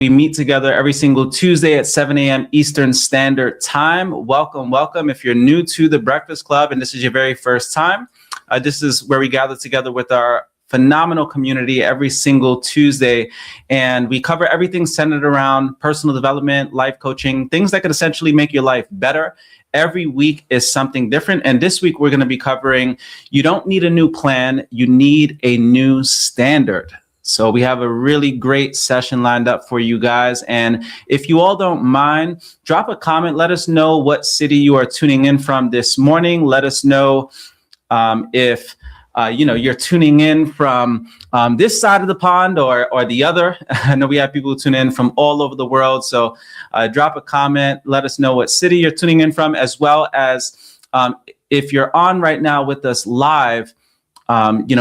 We meet together every single Tuesday at 7 a.m. Eastern Standard Time. Welcome, welcome. If you're new to the Breakfast Club and this is your very first time, this is where we gather together with our phenomenal community every single Tuesday. And we cover everything centered around personal development, life coaching, things that could essentially make your life better. Every week is something different. And this week we're going to be covering, you don't need a new plan, you need a new standard. So we have a really great session lined up for you guys. And if you all don't mind, drop a comment. Let us know what city you are tuning in from this morning. Let us know if you're tuning in from this side of the pond or the other. I know we have people who tune in from all over the world. So drop a comment. Let us know what city you're tuning in from, as well as if you're on right now with us live,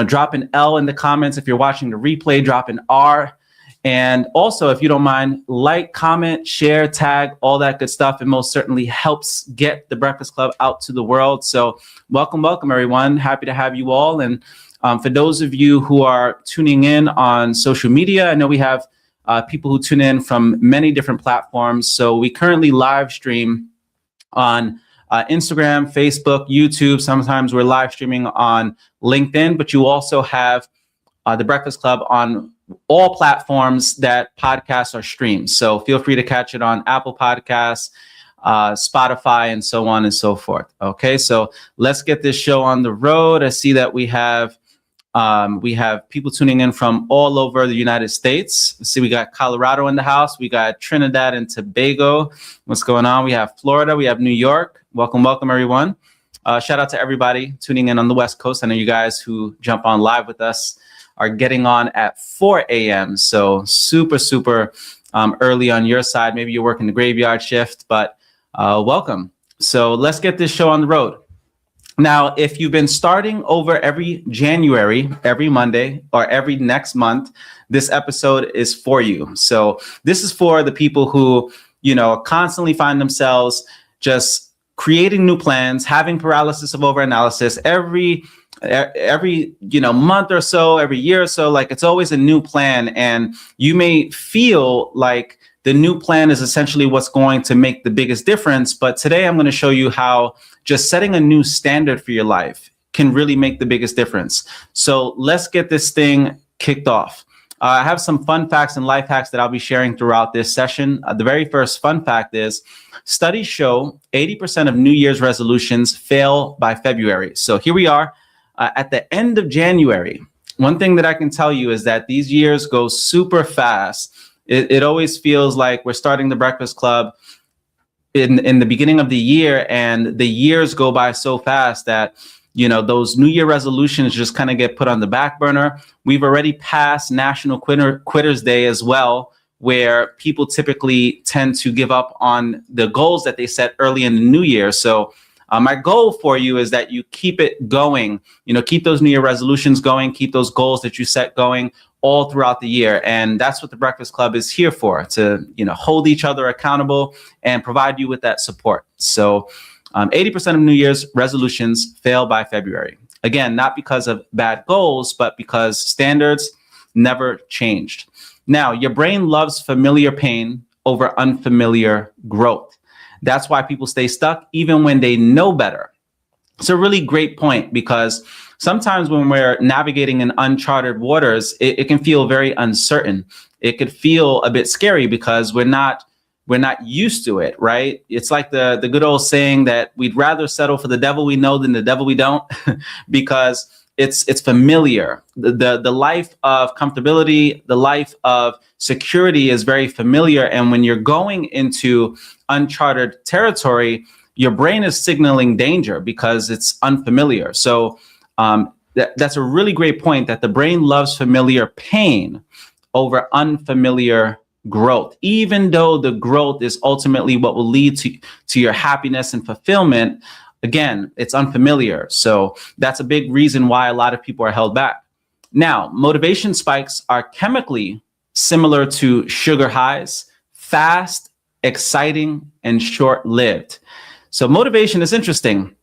drop an L in the comments. If you're watching the replay, drop an R. And also, if you don't mind, like, comment, share, tag, all that good stuff. It most certainly helps get the Breakfast Club out to the world. So welcome, everyone. Happy to have you all. And for those of you who are tuning in on social media, I know we have people who tune in from many different platforms. So we currently live stream on Instagram, Facebook, YouTube. Sometimes we're live streaming on LinkedIn, but you also have the Breakfast Club on all platforms that podcasts are streamed. So feel free to catch it on Apple Podcasts, Spotify, and so on and so forth. Okay, so let's get this show on the road. I see that we have people tuning in from all over the United States. Let's see, we got Colorado in the house. We got Trinidad and Tobago. What's going on? We have Florida. We have New York. Welcome, everyone. Shout out to everybody tuning in on the West Coast. I know you guys who jump on live with us are getting on at 4 a.m. So super early on your side. Maybe you're working the graveyard shift, but welcome. So let's get this show on the road. Now, if you've been starting over every January, every Monday, or every next month, this episode is for you. So this is for the people who, constantly find themselves just creating new plans, having paralysis of overanalysis every month or so, every year or so. Like, it's always a new plan, and you may feel like the new plan is essentially what's going to make the biggest difference. But today I'm going to show you how just setting a new standard for your life can really make the biggest difference. So let's get this thing kicked off. I have some fun facts and life hacks that I'll be sharing throughout this session. The very first fun fact is studies show 80% of New Year's resolutions fail by February. So here we are at the end of January. One thing that I can tell you is that these years go super fast. It always feels like we're starting the Breakfast Club in the beginning of the year, and the years go by so fast that those New Year resolutions just kind of get put on the back burner. We've already passed National Quitters Day as well, where people typically tend to give up on the goals that they set early in the new year. So my goal for you is that you keep it going, keep those New Year resolutions going, keep those goals that you set going all throughout the year. And that's what the Breakfast Club is here for, to, hold each other accountable and provide you with that support. So 80% of New Year's resolutions fail by February. Again, not because of bad goals, but because standards never changed. Now, your brain loves familiar pain over unfamiliar growth. That's why people stay stuck even when they know better. It's a really great point, because sometimes when we're navigating in uncharted waters, it can feel very uncertain. It could feel a bit scary because we're not used to it, right? It's like the good old saying that we'd rather settle for the devil we know than the devil we don't, because it's familiar. The life of comfortability, the life of security is very familiar. And when you're going into uncharted territory, your brain is signaling danger because it's unfamiliar. So that's a really great point, that the brain loves familiar pain over unfamiliar growth, even though the growth is ultimately what will lead to your happiness and fulfillment. Again, it's unfamiliar. So that's a big reason why a lot of people are held back. Now, motivation spikes are chemically similar to sugar highs: fast, exciting, and short-lived. So motivation is interesting.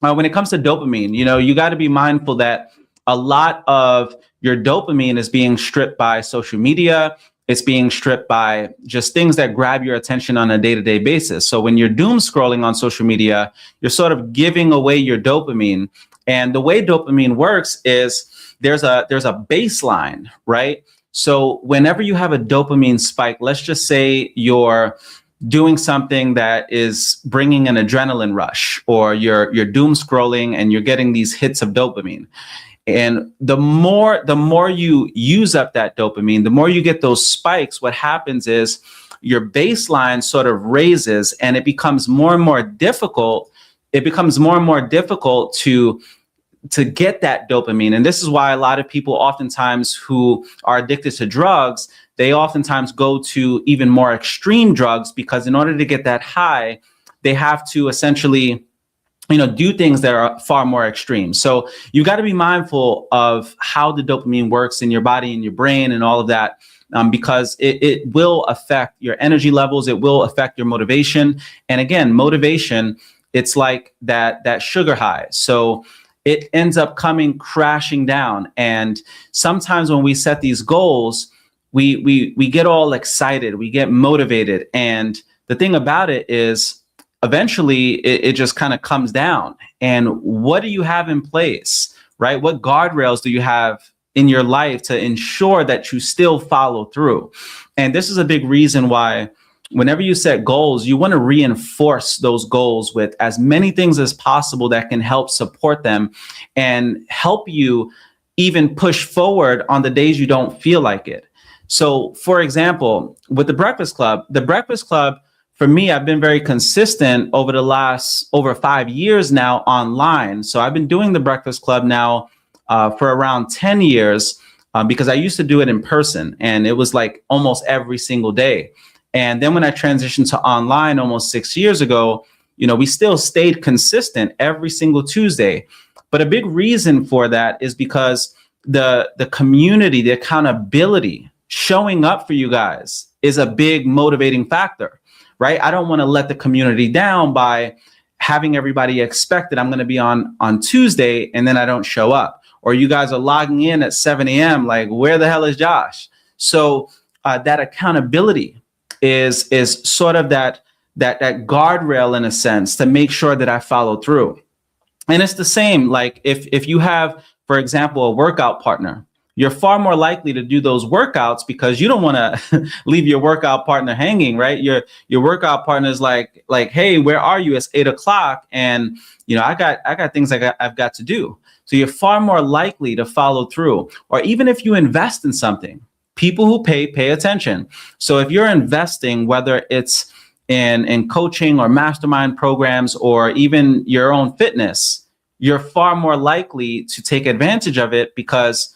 When it comes to dopamine, you got to be mindful that a lot of your dopamine is being stripped by social media. It's being stripped by just things that grab your attention on a day-to-day basis. So when you're doom scrolling on social media, you're sort of giving away your dopamine. And the way dopamine works is there's a baseline, right? So whenever you have a dopamine spike, let's just say you're doing something that is bringing an adrenaline rush, or you're doom scrolling and you're getting these hits of dopamine. And the more you use up that dopamine, the more you get those spikes, what happens is your baseline sort of raises, and it becomes more and more difficult. It becomes more and more difficult to get that dopamine. And this is why a lot of people oftentimes who are addicted to drugs, they oftentimes go to even more extreme drugs, because in order to get that high, they have to essentially do things that are far more extreme. So you got to be mindful of how the dopamine works in your body and your brain and all of that, because it will affect your energy levels. It will affect your motivation. And again, motivation, it's like that sugar high. So it ends up coming crashing down. And sometimes when we set these goals, we get all excited, we get motivated. And the thing about it is, eventually it just kind of comes down. And what do you have in place, right? What guardrails do you have in your life to ensure that you still follow through? And this is a big reason why whenever you set goals, you want to reinforce those goals with as many things as possible that can help support them and help you even push forward on the days you don't feel like it. So for example, with the Breakfast Club, for me, I've been very consistent over the last over 5 years now online. So I've been doing the Breakfast Club now for around 10 years because I used to do it in person, and it was like almost every single day. And then when I transitioned to online almost 6 years ago, we still stayed consistent every single Tuesday. But a big reason for that is because the community, the accountability, showing up for you guys is a big motivating factor. Right? I don't want to let the community down by having everybody expect that I'm going to be on Tuesday and then I don't show up. Or you guys are logging in at 7 a.m. like, where the hell is Josh? So that accountability is sort of that guardrail in a sense to make sure that I follow through. And it's the same, like if you have, for example, a workout partner, you're far more likely to do those workouts because you don't want to leave your workout partner hanging, right? Your workout partner is like, hey, where are you? It's 8 o'clock, and I got things I've got to do. So you're far more likely to follow through. Or even if you invest in something, people who pay attention. So if you're investing, whether it's in coaching or mastermind programs or even your own fitness, you're far more likely to take advantage of it because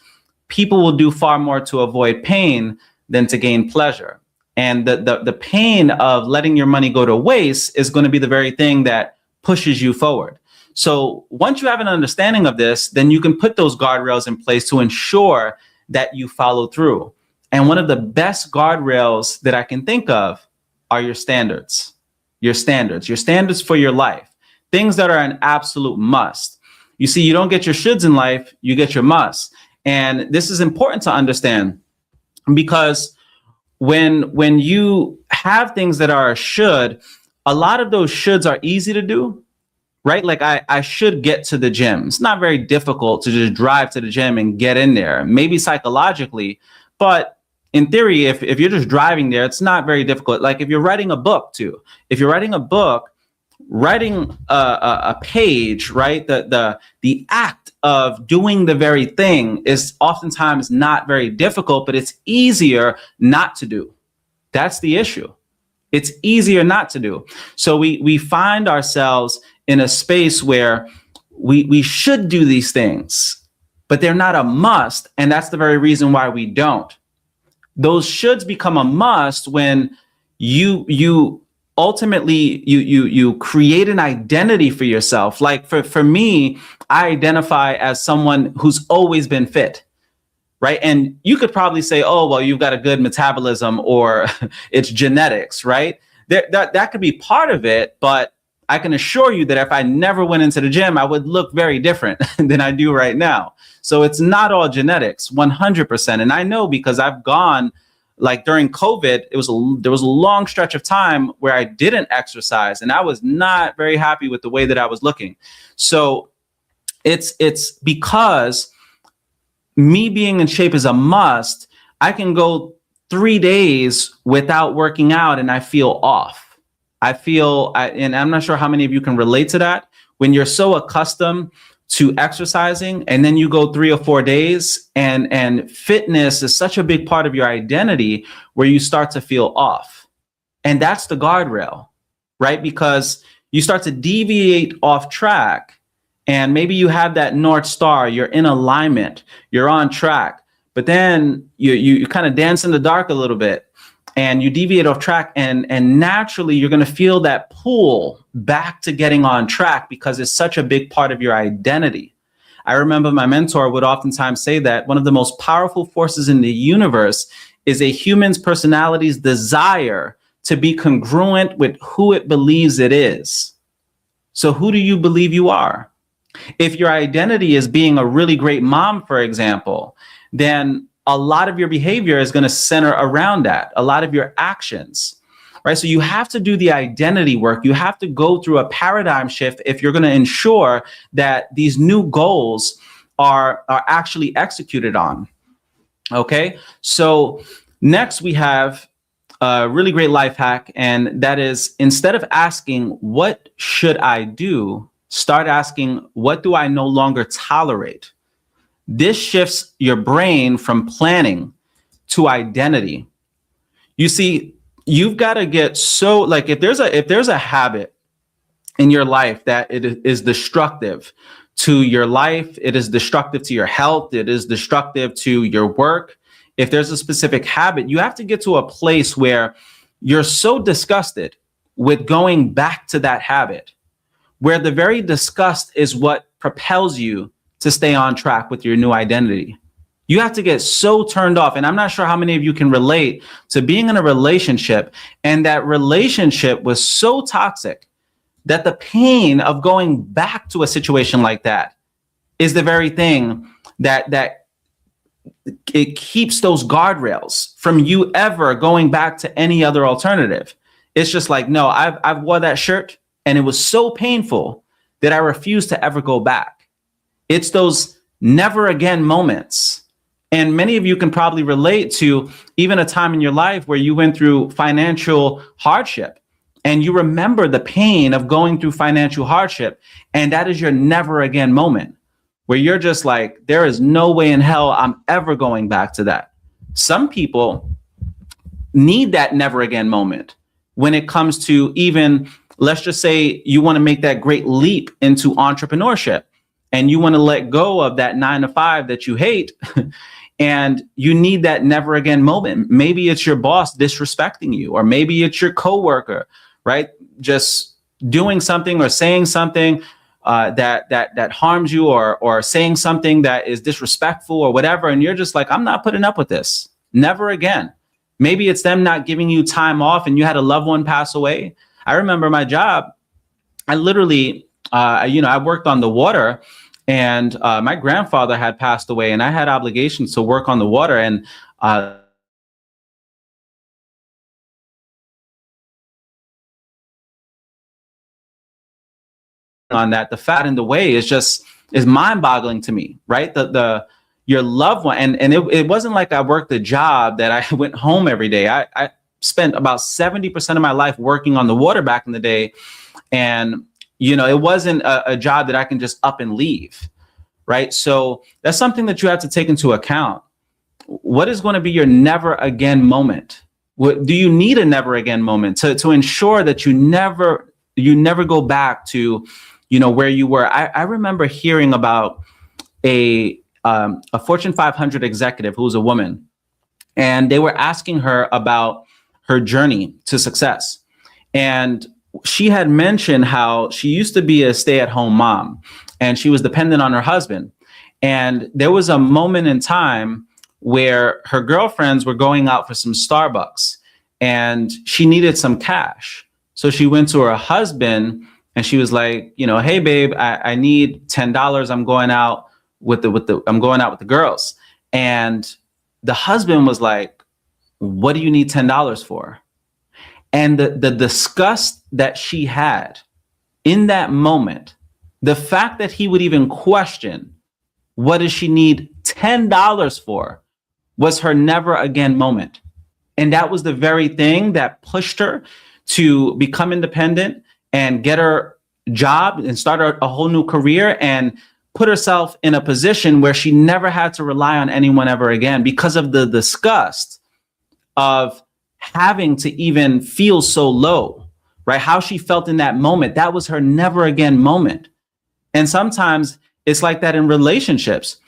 people will do far more to avoid pain than to gain pleasure. And the pain of letting your money go to waste is going to be the very thing that pushes you forward. So once you have an understanding of this, then you can put those guardrails in place to ensure that you follow through. And one of the best guardrails that I can think of are your standards. Your standards for your life, things that are an absolute must. You see, you don't get your shoulds in life, you get your musts. And this is important to understand because when you have things that are a should, a lot of those shoulds are easy to do, right? Like I should get to the gym. It's not very difficult to just drive to the gym and get in there, maybe psychologically, but in theory, if you're just driving there, it's not very difficult. Like if you're writing a book too, writing a page, right? The act of doing the very thing is oftentimes not very difficult, but it's easier not to do. That's the issue. It's easier not to do. So we find ourselves in a space where we should do these things, but they're not a must. And that's the very reason why we don't. Those shoulds become a must when you ultimately you create an identity for yourself. Like for me, I identify as someone who's always been fit, right? And you could probably say, oh, well, you've got a good metabolism or it's genetics, right? That could be part of it, but I can assure you that if I never went into the gym, I would look very different than I do right now. So it's not all genetics, 100%. And I know because I've gone like during COVID, there was a long stretch of time where I didn't exercise, and I was not very happy with the way that I was looking. So it's because me being in shape is a must. I can go 3 days without working out and I feel off. And I'm not sure how many of you can relate to that. When you're so accustomed to exercising and then you go 3 or 4 days, and fitness is such a big part of your identity, where you start to feel off. And that's the guardrail, right? Because you start to deviate off track, and maybe you have that North Star, you're in alignment, you're on track, but then you kind of dance in the dark a little bit and you deviate off track, and naturally you're going to feel that pull back to getting on track because it's such a big part of your identity. I remember my mentor would oftentimes say that one of the most powerful forces in the universe is a human's personality's desire to be congruent with who it believes it is. So who do you believe you are? If your identity is being a really great mom, for example, then a lot of your behavior is going to center around that, a lot of your actions, right? So you have to do the identity work. You have to go through a paradigm shift if you're going to ensure that these new goals are actually executed on. Okay, so next we have a really great life hack, and that is, instead of asking, what should I do? Start asking, what do I no longer tolerate? This shifts your brain from planning to identity. You see, you've got to get so, like, if there's a habit in your life that it is destructive to your life, it is destructive to your health, it is destructive to your work. If there's a specific habit, you have to get to a place where you're so disgusted with going back to that habit, where the very disgust is what propels you to stay on track with your new identity. You have to get so turned off. And I'm not sure how many of you can relate to being in a relationship, and that relationship was so toxic that the pain of going back to a situation like that is the very thing that it keeps those guardrails from you ever going back to any other alternative. It's just like, no, I've wore that shirt and it was so painful that I refuse to ever go back. It's those never again moments. And many of you can probably relate to even a time in your life where you went through financial hardship and you remember the pain of going through financial hardship. And that is your never again moment, where you're just like, there is no way in hell I'm ever going back to that. Some people need that never again moment when it comes to, even, let's just say you want to make that great leap into entrepreneurship and you want to let go of that 9-to-5 that you hate. And you need that never again moment. Maybe it's your boss disrespecting you, or maybe it's your coworker, right? Just doing something or saying something that harms you, or saying something that is disrespectful or whatever. And you're just like, I'm not putting up with this. Never again. Maybe it's them not giving you time off and you had a loved one pass away. I remember my job. I literally, I worked on the water, and my grandfather had passed away, and I had obligations to work on the water. And on that, the fat in the way is mind-boggling to me, right? Your loved one, and it wasn't like I worked a job that I went home every day. I spent about 70% of my life working on the water back in the day, and it wasn't a job that I can just up and leave, right? So that's something that you have to take into account. What is going to be your never again moment? Do you need a never again moment to ensure that you never go back to, where you were? I remember hearing about a Fortune 500 executive who was a woman, and they were asking her about her journey to success. And she had mentioned how she used to be a stay-at-home mom and she was dependent on her husband. And there was a moment in time where her girlfriends were going out for some Starbucks and she needed some cash. So she went to her husband and she was like, hey babe, I need $10. I'm going out with the girls. And the husband was like, what do you need $10 for? And the disgust that she had in that moment, the fact that he would even question, what does she need $10 for, was her never again moment. And that was the very thing that pushed her to become independent and get her job and start a whole new career and put herself in a position where she never had to rely on anyone ever again, because of the disgust of having to even feel so low, right? How she felt in that moment. That was her never again moment. And sometimes it's like that in relationships.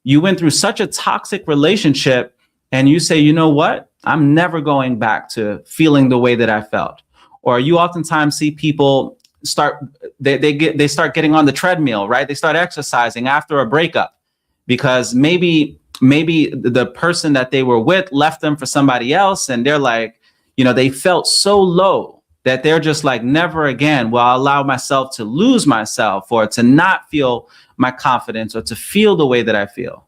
You went through such a toxic relationship and you say, you know what? I'm never going back to feeling the way that I felt. Or you oftentimes see people start getting on the treadmill, right? They start exercising after a breakup because maybe the person that they were with left them for somebody else, and they're like, they felt so low that they're just like, never again will I allow myself to lose myself or to not feel my confidence or to feel the way that I feel.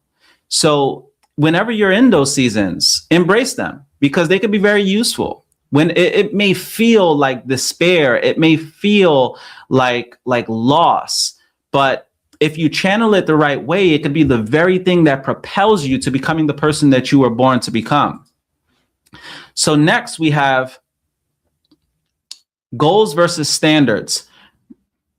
So whenever you're in those seasons, embrace them, because they can be very useful. When it may feel like despair, it may feel like loss, but if you channel it the right way, it could be the very thing that propels you to becoming the person that you were born to become. So next we have goals versus standards.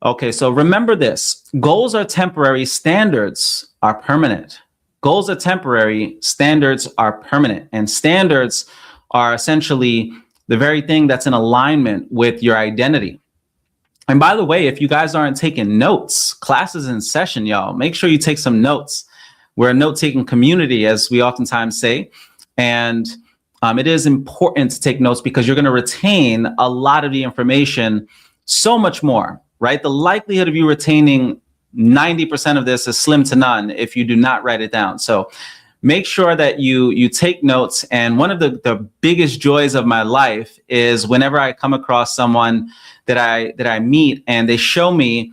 Okay, so remember this. Goals are temporary, standards are permanent. Goals are temporary, standards are permanent. And standards are essentially the very thing that's in alignment with your identity. And by the way, if you guys aren't taking notes, class is in session, y'all. Make sure you take some notes. We're a note-taking community, as we oftentimes say. And it is important to take notes because you're going to retain a lot of the information, so much more, right? The likelihood of you retaining 90% of this is slim to none if you do not write it down. So make sure that you take notes. And one of the biggest joys of my life is whenever I come across someone that I meet and they show me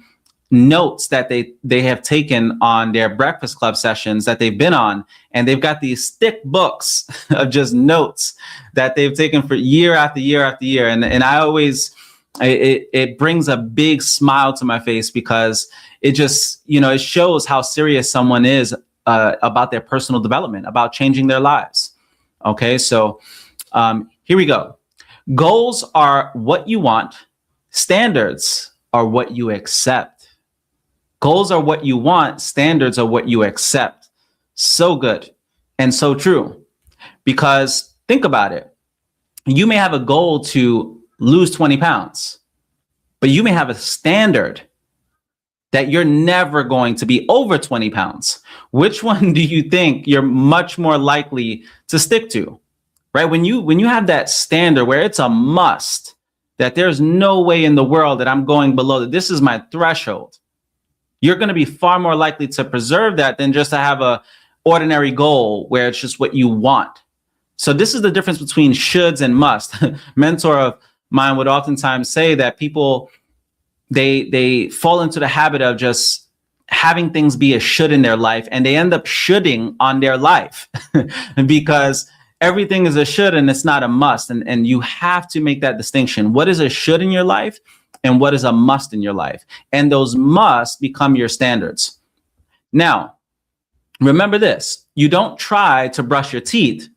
notes that they have taken on their Breakfast Club sessions that they've been on, and they've got these thick books of just notes that they've taken for year after year after year. And I always, it brings a big smile to my face, because it just, it shows how serious someone is about their personal development, about changing their lives. Okay, so here we go. Goals are what you want. Standards are what you accept. Goals are what you want. Standards are what you accept. So good and so true. Because think about it. You may have a goal to lose 20 pounds, but you may have a standard that you're never going to be over 20 pounds. Which one do you think you're much more likely to stick to, right? When you have that standard where it's a must, that there's no way in the world that I'm going below that, this is my threshold, you're going to be far more likely to preserve that than just to have a ordinary goal where it's just what you want. So this is the difference between shoulds and must. Mentor of mine would oftentimes say that people, they fall into the habit of just having things be a should in their life, and they end up shoulding on their life because everything is a should and it's not a must. And you have to make that distinction. What is a should in your life and what is a must in your life? And those must become your standards. Now, remember this, you don't try to brush your teeth.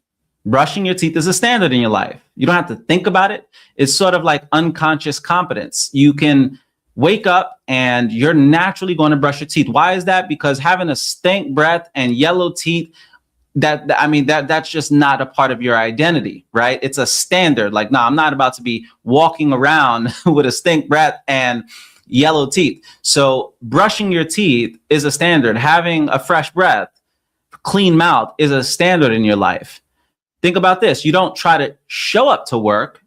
Brushing your teeth is a standard in your life. You don't have to think about it. It's sort of like unconscious competence. You can wake up and you're naturally going to brush your teeth. Why is that? Because having a stink breath and yellow teeth, that's just not a part of your identity, right? It's a standard. Like, no, I'm not about to be walking around with a stink breath and yellow teeth. So brushing your teeth is a standard. Having a fresh breath, clean mouth is a standard in your life. Think about this. You don't try to show up to work.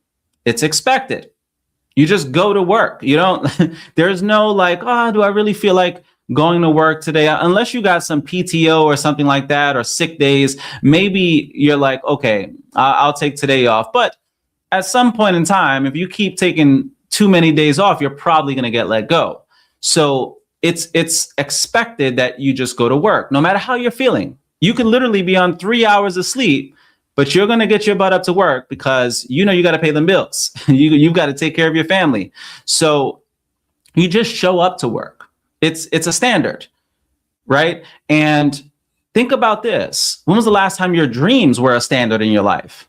It's expected. You just go to work. You don't, there's no like, oh, do I really feel like going to work today? Unless you got some PTO or something like that, or sick days, maybe you're like, okay, I'll take today off. But at some point in time, if you keep taking too many days off, you're probably going to get let go. So it's expected that you just go to work, no matter how you're feeling. You can literally be on 3 hours of sleep, but you're going to get your butt up to work because you know you got to pay them bills. You've got to take care of your family. So you just show up to work. It's a standard, right? And think about this. When was the last time your dreams were a standard in your life?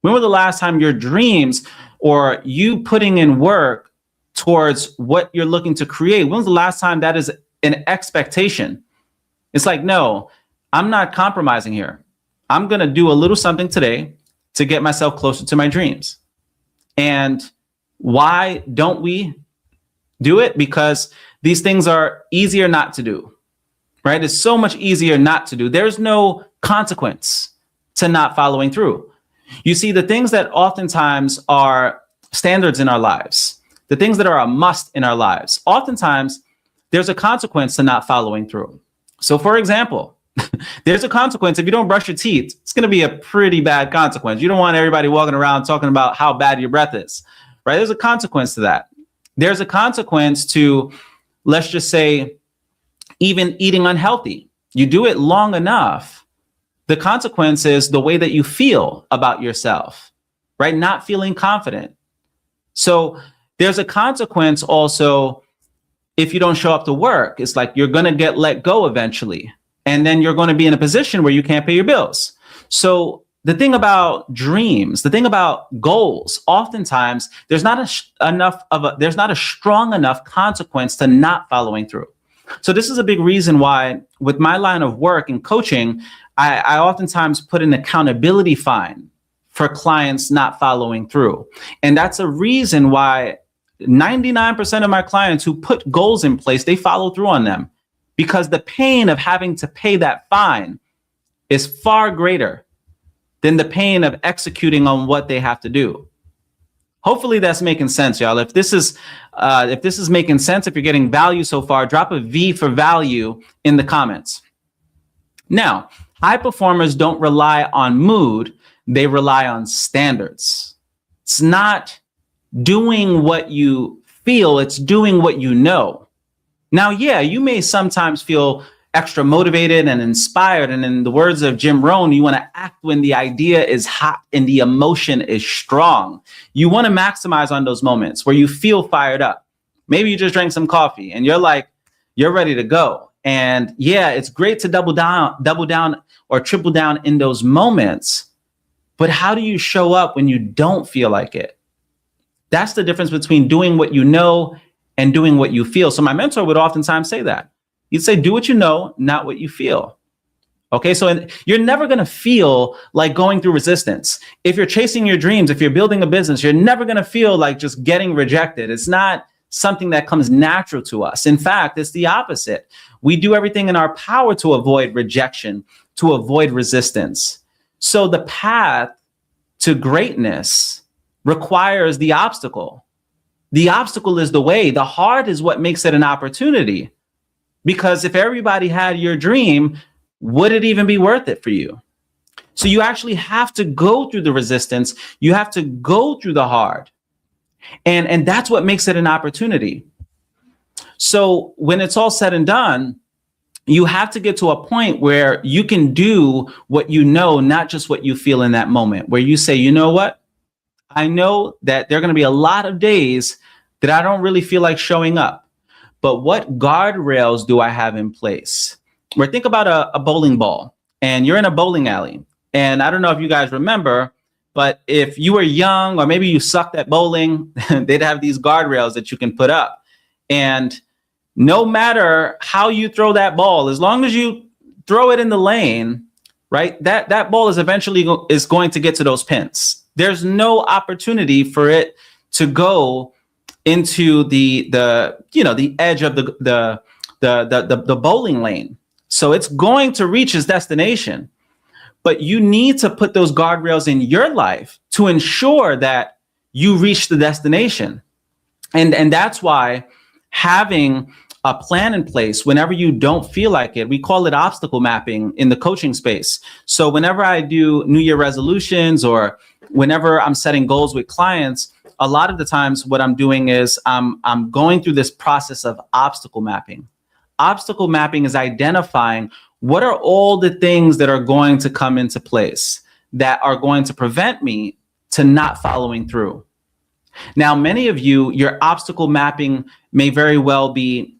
When was the last time your dreams or you putting in work towards what you're looking to create? When was the last time that is an expectation? It's like, no, I'm not compromising here. I'm going to do a little something today to get myself closer to my dreams. And why don't we do it? Because these things are easier not to do, right? It's so much easier not to do. There's no consequence to not following through. You see, the things that oftentimes are standards in our lives, the things that are a must in our lives, oftentimes there's a consequence to not following through. So for example, there's a consequence if you don't brush your teeth. It's going to be a pretty bad consequence. You don't want everybody walking around talking about how bad your breath is, right? There's a consequence to that. There's a consequence to, let's just say, even eating unhealthy. You do it long enough, the consequence is the way that you feel about yourself, right? Not feeling confident. So there's a consequence also if you don't show up to work. It's like you're going to get let go eventually. And then you're going to be in a position where you can't pay your bills. So the thing about dreams, the thing about goals, oftentimes there's not a strong enough consequence to not following through. So this is a big reason why with my line of work and coaching, I oftentimes put an accountability fine for clients not following through. And that's a reason why 99% of my clients who put goals in place, they follow through on them, because the pain of having to pay that fine is far greater than the pain of executing on what they have to do. Hopefully that's making sense, y'all. If this is making sense, if you're getting value so far, drop a V for value in the comments. Now, high performers don't rely on mood, they rely on standards. It's not doing what you feel, it's doing what you know. Now, yeah, you may sometimes feel extra motivated and inspired. And in the words of Jim Rohn, you want to act when the idea is hot and the emotion is strong. You want to maximize on those moments where you feel fired up. Maybe you just drank some coffee and you're ready to go. And yeah, it's great to double down or triple down in those moments. But how do you show up when you don't feel like it? That's the difference between doing what you know and doing what you feel. So my mentor would oftentimes say that. He'd say, do what you know, not what you feel. Okay, so you're never going to feel like going through resistance. If you're chasing your dreams, if you're building a business, you're never going to feel like just getting rejected. It's not something that comes natural to us. In fact, it's the opposite. We do everything in our power to avoid rejection, to avoid resistance. So the path to greatness requires the obstacle. The obstacle is the way. The hard is what makes it an opportunity. Because if everybody had your dream, would it even be worth it for you? So you actually have to go through the resistance. You have to go through the hard. And that's what makes it an opportunity. So when it's all said and done, you have to get to a point where you can do what you know, not just what you feel in that moment, where you say, you know what? I know that there are going to be a lot of days that I don't really feel like showing up. But what guardrails do I have in place? Where think about a bowling ball and you're in a bowling alley. And I don't know if you guys remember, but if you were young or maybe you sucked at bowling, they'd have these guardrails that you can put up. And no matter how you throw that ball, as long as you throw it in the lane, right, that ball is eventually going to get to those pins. There's no opportunity for it to go into the edge of the bowling lane. So it's going to reach its destination. But you need to put those guardrails in your life to ensure that you reach the destination. And that's why having a plan in place whenever you don't feel like it, we call it obstacle mapping in the coaching space. So whenever I do New Year resolutions or whenever I'm setting goals with clients, a lot of the times what I'm doing is I'm going through this process of obstacle mapping. Obstacle mapping is identifying what are all the things that are going to come into place. that are going to prevent me to not following through. Now, many of you, your obstacle mapping may very well be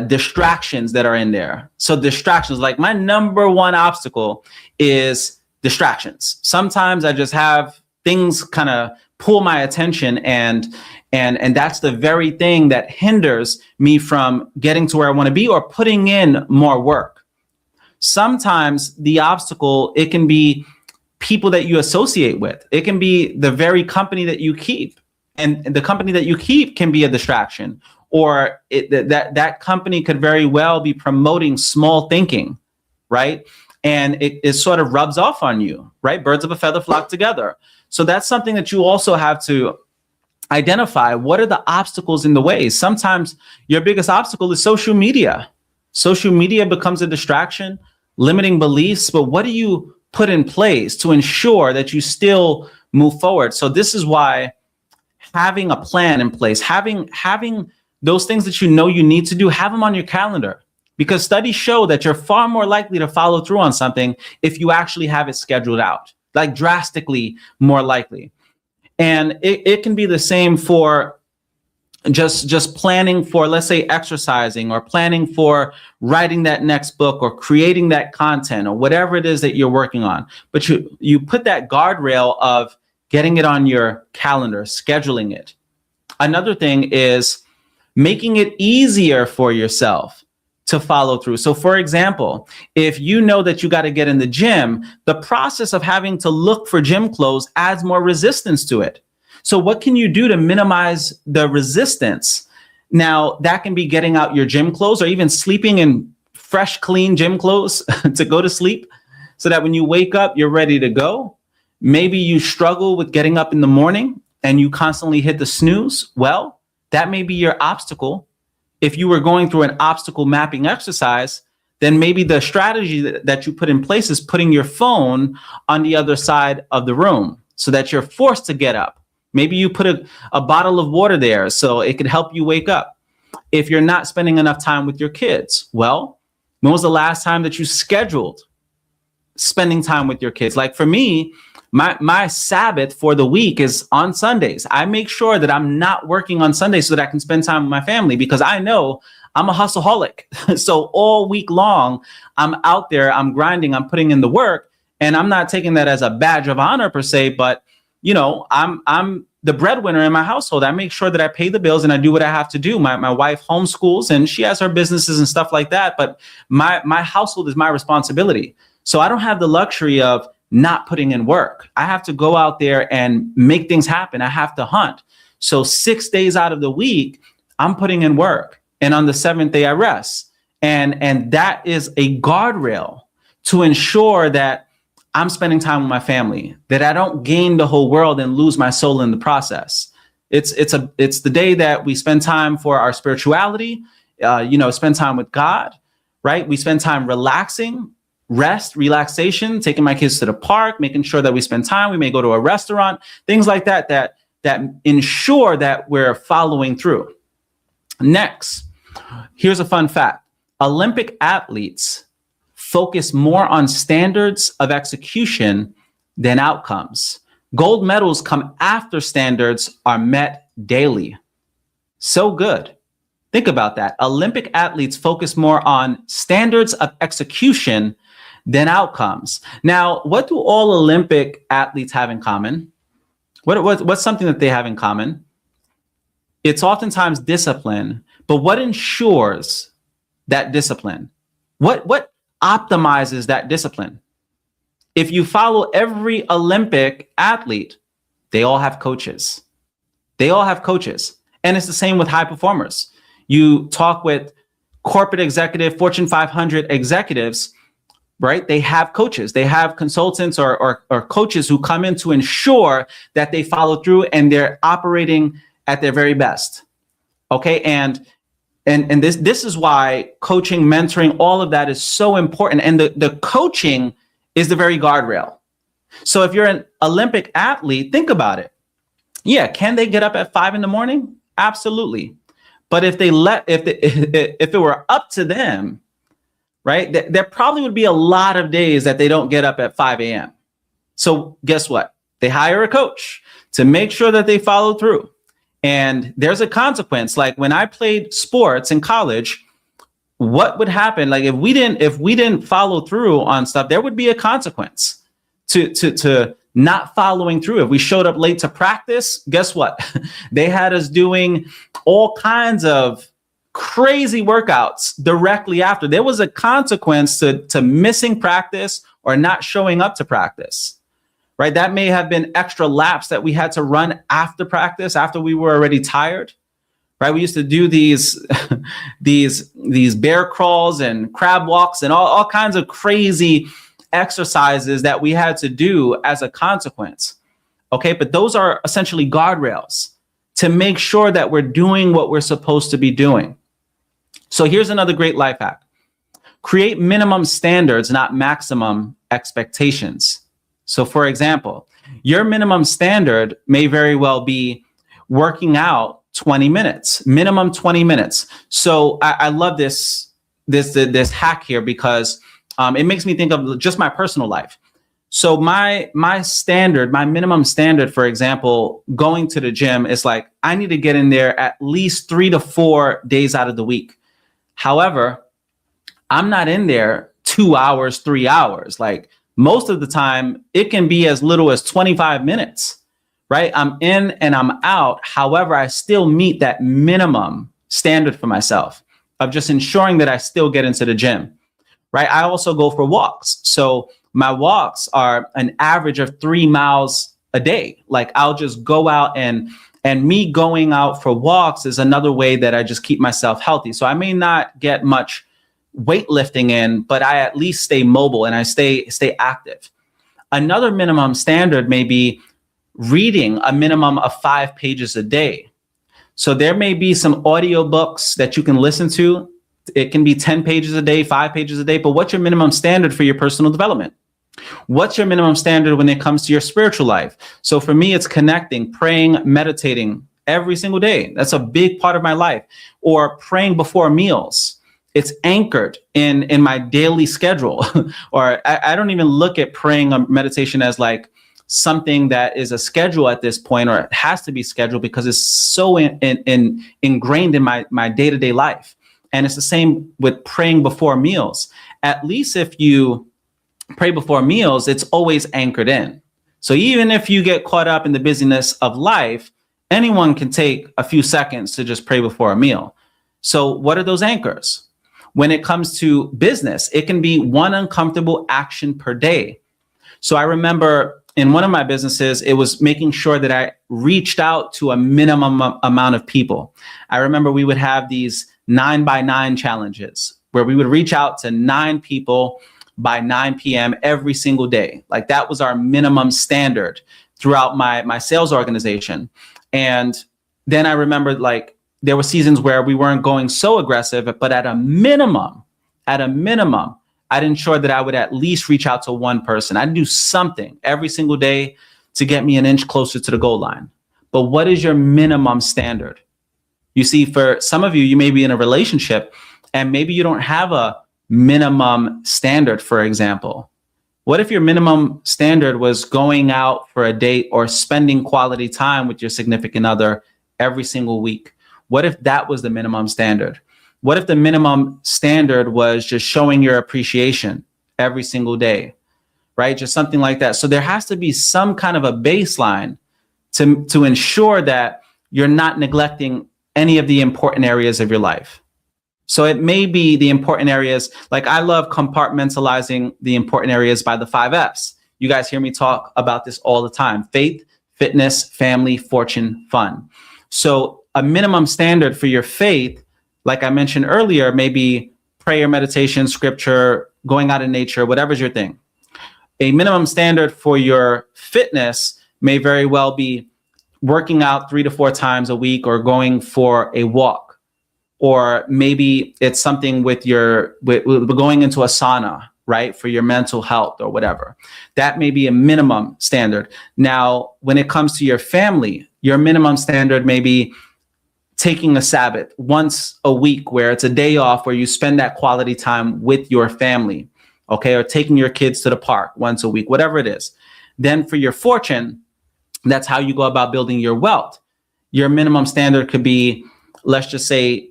distractions that are in there. So distractions, like my number one obstacle is distractions. Sometimes I just have things kind of pull my attention, and that's the very thing that hinders me from getting to where I want to be or putting in more work. Sometimes the obstacle, it can be people that you associate with. It can be the very company that you keep, and the company that you keep can be a distraction. Or that company could very well be promoting small thinking, right? And it sort of rubs off on you, right? Birds of a feather flock together. So that's something that you also have to identify. What are the obstacles in the way? Sometimes your biggest obstacle is social media. Social media becomes a distraction, limiting beliefs, but what do you put in place to ensure that you still move forward? So this is why having a plan in place, having those things that you know you need to do, have them on your calendar, because studies show that you're far more likely to follow through on something if you actually have it scheduled out, like drastically more likely. And it can be the same for just planning for, let's say, exercising, or planning for writing that next book, or creating that content, or whatever it is that you're working on. But you put that guardrail of getting it on your calendar, scheduling it. Another thing is making it easier for yourself to follow through. So for example, if you know that you got to get in the gym, the process of having to look for gym clothes adds more resistance to it. So what can you do to minimize the resistance? Now, that can be getting out your gym clothes, or even sleeping in fresh, clean gym clothes to go to sleep, so that when you wake up, you're ready to go. Maybe you struggle with getting up in the morning and you constantly hit the snooze. Well, that may be your obstacle. If you were going through an obstacle mapping exercise, then maybe the strategy that you put in place is putting your phone on the other side of the room so that you're forced to get up. Maybe you put a bottle of water there so it could help you wake up. If you're not spending enough time with your kids, well, when was the last time that you scheduled spending time with your kids? Like for me, my Sabbath for the week is on Sundays. I make sure that I'm not working on Sundays so that I can spend time with my family, because I know I'm a hustleaholic. So all week long, I'm out there, I'm grinding, I'm putting in the work, and I'm not taking that as a badge of honor per se, but you know, I'm the breadwinner in my household. I make sure that I pay the bills and I do what I have to do. My wife homeschools and she has her businesses and stuff like that, but my household is my responsibility. So I don't have the luxury of not putting in work. I have to go out there and make things happen. I have to hunt. So 6 days out of the week, I'm putting in work. And on the 7th day, I rest. And that is a guardrail to ensure that I'm spending time with my family, that I don't gain the whole world and lose my soul in the process. It's the day that we spend time for our spirituality, spend time with God, right? We spend time relaxing, rest, relaxation, taking my kids to the park, making sure that we spend time. We may go to a restaurant, things like that ensure that we're following through. Next, here's a fun fact. Olympic athletes focus more on standards of execution than outcomes. Gold medals come after standards are met daily. So good. Think about that. Olympic athletes focus more on standards of execution than outcomes. Now, what do all Olympic athletes have in common? What's something that they have in common? It's oftentimes discipline, but what ensures that discipline? What optimizes that discipline? If you follow every Olympic athlete, they all have coaches. They all have coaches. And it's the same with high performers. You talk with corporate executive, Fortune 500 executives, right? They have coaches. They have consultants or coaches who come in to ensure that they follow through and they're operating at their very best. Okay. And this is why coaching, mentoring, all of that is so important. And the coaching is the very guardrail. So if you're an Olympic athlete, think about it. Yeah, can they get up at 5 a.m? Absolutely. But if it were up to them, right, there probably would be a lot of days that they don't get up at 5 a.m. So guess what? They hire a coach to make sure that they follow through. And there's a consequence. Like when I played sports in college, what would happen? Like if we didn't follow through on stuff, there would be a consequence to not following through. If we showed up late to practice, guess what? They had us doing all kinds of crazy workouts directly after. There was a consequence to missing practice or not showing up to practice, right? That may have been extra laps that we had to run after practice, after we were already tired, right? We used to do these bear crawls and crab walks and all kinds of crazy exercises that we had to do as a consequence. Okay, but those are essentially guardrails to make sure that we're doing what we're supposed to be doing. So here's another great life hack. Create minimum standards, not maximum expectations. So for example, your minimum standard may very well be working out 20 minutes, minimum 20 minutes. So I love this hack here because it makes me think of just my personal life. So my minimum standard, for example, going to the gym is like, I need to get in there at least 3 to 4 days out of the week. However, I'm not in there 2 hours, 3 hours. Like most of the time, it can be as little as 25 minutes, right? I'm in and I'm out. However, I still meet that minimum standard for myself of just ensuring that I still get into the gym, right? I also go for walks. So my walks are an average of 3 miles a day. Like I'll just go out and me going out for walks is another way that I just keep myself healthy. So I may not get much weightlifting in, but I at least stay mobile and I stay active. Another minimum standard may be reading a minimum of 5 pages a day. So there may be some audiobooks that you can listen to. It can be 10 pages a day, 5 pages a day, but what's your minimum standard for your personal development? What's your minimum standard when it comes to your spiritual life? So for me, it's connecting, praying, meditating every single day. That's a big part of my life. Or praying before meals. It's anchored in my daily schedule. Or I don't even look at praying or meditation as like something that is a schedule at this point, or it has to be scheduled because it's so ingrained in my day-to-day life. And it's the same with praying before meals. At least if you pray before meals, it's always anchored in. So even if you get caught up in the busyness of life, anyone can take a few seconds to just pray before a meal. So what are those anchors? When it comes to business, it can be one uncomfortable action per day. So I remember in one of my businesses, it was making sure that I reached out to a minimum amount of people. I remember we would have these 9x9 challenges where we would reach out to 9 people by 9 p.m. every single day. Like that was our minimum standard throughout my sales organization. And then I remember like there were seasons where we weren't going so aggressive, but at a minimum, I'd ensure that I would at least reach out to one person. I'd do something every single day to get me an inch closer to the goal line. But what is your minimum standard? You see, for some of you, you may be in a relationship and maybe you don't have a minimum standard, for example. What if your minimum standard was going out for a date or spending quality time with your significant other every single week? What if that was the minimum standard? What if the minimum standard was just showing your appreciation every single day, right? Just something like that. So there has to be some kind of a baseline to ensure that you're not neglecting any of the important areas of your life. So it may be the important areas, like I love compartmentalizing the important areas by the 5 Fs. You guys hear me talk about this all the time: faith, fitness, family, fortune, fun. So a minimum standard for your faith, like I mentioned earlier, maybe prayer, meditation, scripture, going out in nature, whatever's your thing. A minimum standard for your fitness may very well be working out 3 to 4 times a week or going for a walk. Or maybe it's something with going into a sauna, right? For your mental health or whatever. That may be a minimum standard. Now, when it comes to your family, your minimum standard may be taking a Sabbath once a week where it's a day off where you spend that quality time with your family, okay? Or taking your kids to the park once a week, whatever it is. Then for your fortune, that's how you go about building your wealth. Your minimum standard could be, let's just say,